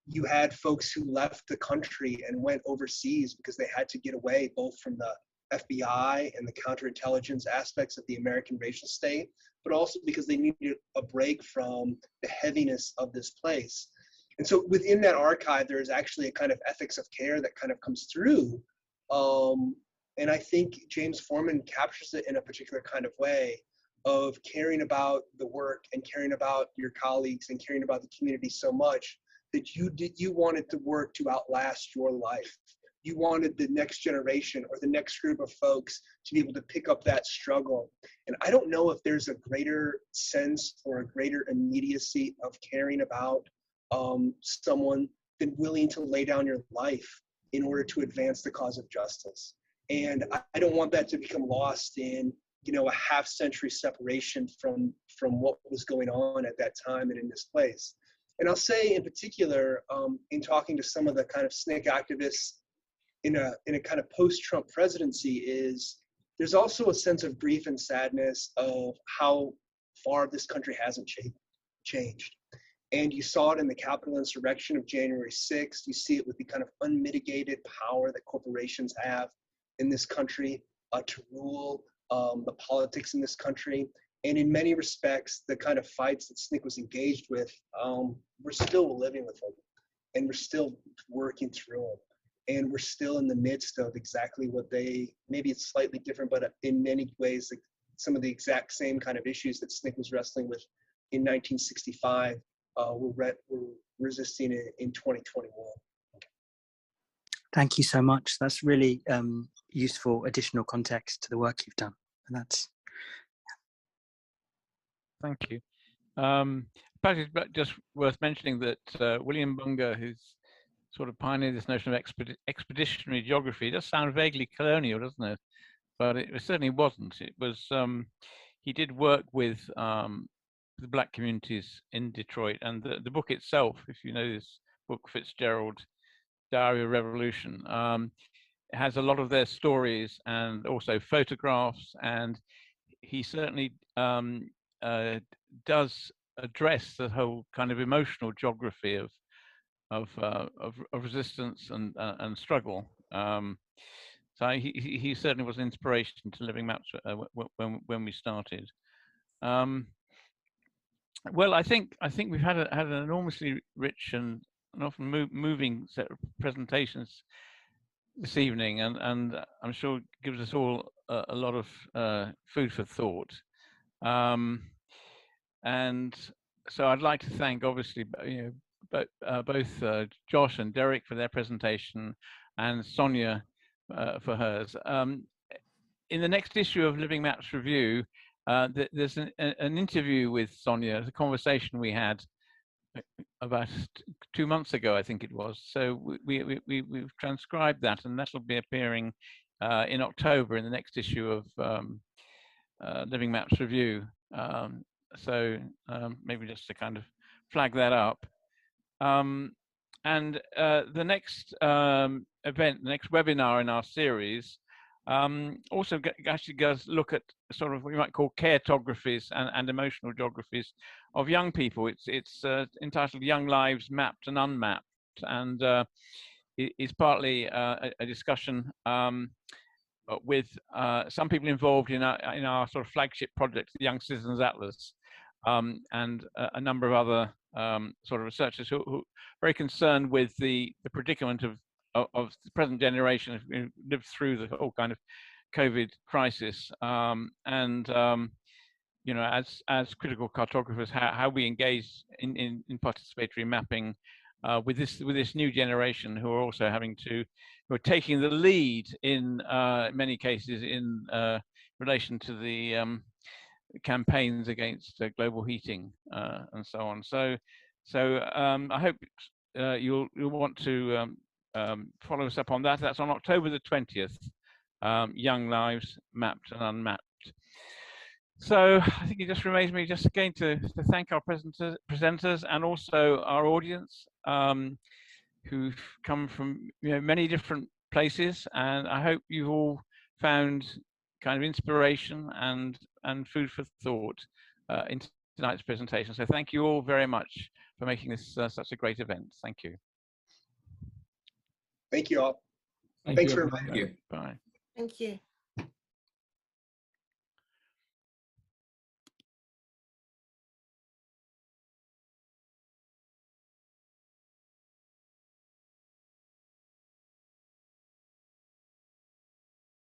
You had folks who left the country and went overseas because they had to get away, both from the FBI and the counterintelligence aspects of the American racial state, but also because they needed a break from the heaviness of this place. And so within that archive, there is actually a kind of ethics of care that kind of comes through. And I think James Forman captures it in a particular kind of way of caring about the work and caring about your colleagues and caring about the community so much that you wanted to work to outlast your life. You wanted the next generation or the next group of folks to be able to pick up that struggle. And I don't know if there's a greater sense or a greater immediacy of caring about someone than willing to lay down your life in order to advance the cause of justice. And I don't want that to become lost in, you know, a half-century separation from what was going on at that time and in this place. And I'll say in particular, in talking to some of the kind of SNCC activists in a kind of post-Trump presidency, is there's also a sense of grief and sadness of how far this country hasn't changed. And you saw it in the Capitol insurrection of January 6th. You see it with the kind of unmitigated power that corporations have in this country to rule the politics in this country. And in many respects, the kind of fights that SNCC was engaged with, we're still living with them, and we're still working through them. And we're still in the midst of exactly what maybe it's slightly different, but in many ways, like some of the exact same kind of issues that SNCC was wrestling with in 1965, we're resisting it in 2021. Thank you so much. That's really useful additional context to the work you've done. And that's. Thank you. Perhaps it's just worth mentioning that William Bunger, who's sort of pioneered this notion of expeditionary geography, it does sound vaguely colonial, doesn't it? But it certainly wasn't. It was, he did work with the Black communities in Detroit, and the book itself, if you know this book, Fitzgerald, Diary of Revolution, it has a lot of their stories and also photographs, and he certainly does address the whole kind of emotional geography of resistance and struggle. So he certainly was an inspiration to Living Maps when we started. Well, I think we've had an enormously rich and often moving set of presentations this evening, and I'm sure it gives us all a lot of food for thought. And so I'd like to thank, obviously, both Josh and Derek for their presentation, and Sonia for hers. In the next issue of Living Maps Review, there's an interview with Sonia, the conversation we had about 2 months ago, I think it was. So we've transcribed that, and that'll be appearing in October in the next issue of Living Maps Review. So maybe just to kind of flag that up. And the next event, the next webinar in our series, also actually does look at sort of what you might call cartographies and emotional geographies of young people. It's entitled Young Lives Mapped and Unmapped, and it's partly a discussion with some people involved in our sort of flagship project, the Young Citizens Atlas, and a number of other sort of researchers who are very concerned with the predicament of the present generation who lived through the whole kind of COVID crisis, and you know, as critical cartographers, how we engage in participatory mapping with this new generation who are also who are taking the lead in many cases in relation to the campaigns against global heating and so on. So I hope you'll want to follow us up on that. That's on October the 20th, Young Lives Mapped and Unmapped. So I think it just remains me just again to thank our presenters and also our audience who've come from many different places, and I hope you've all found kind of inspiration and food for thought in tonight's presentation. So thank you all very much for making this such a great event. Thank you. Thank you all. Thanks for inviting me. Bye. Thank you.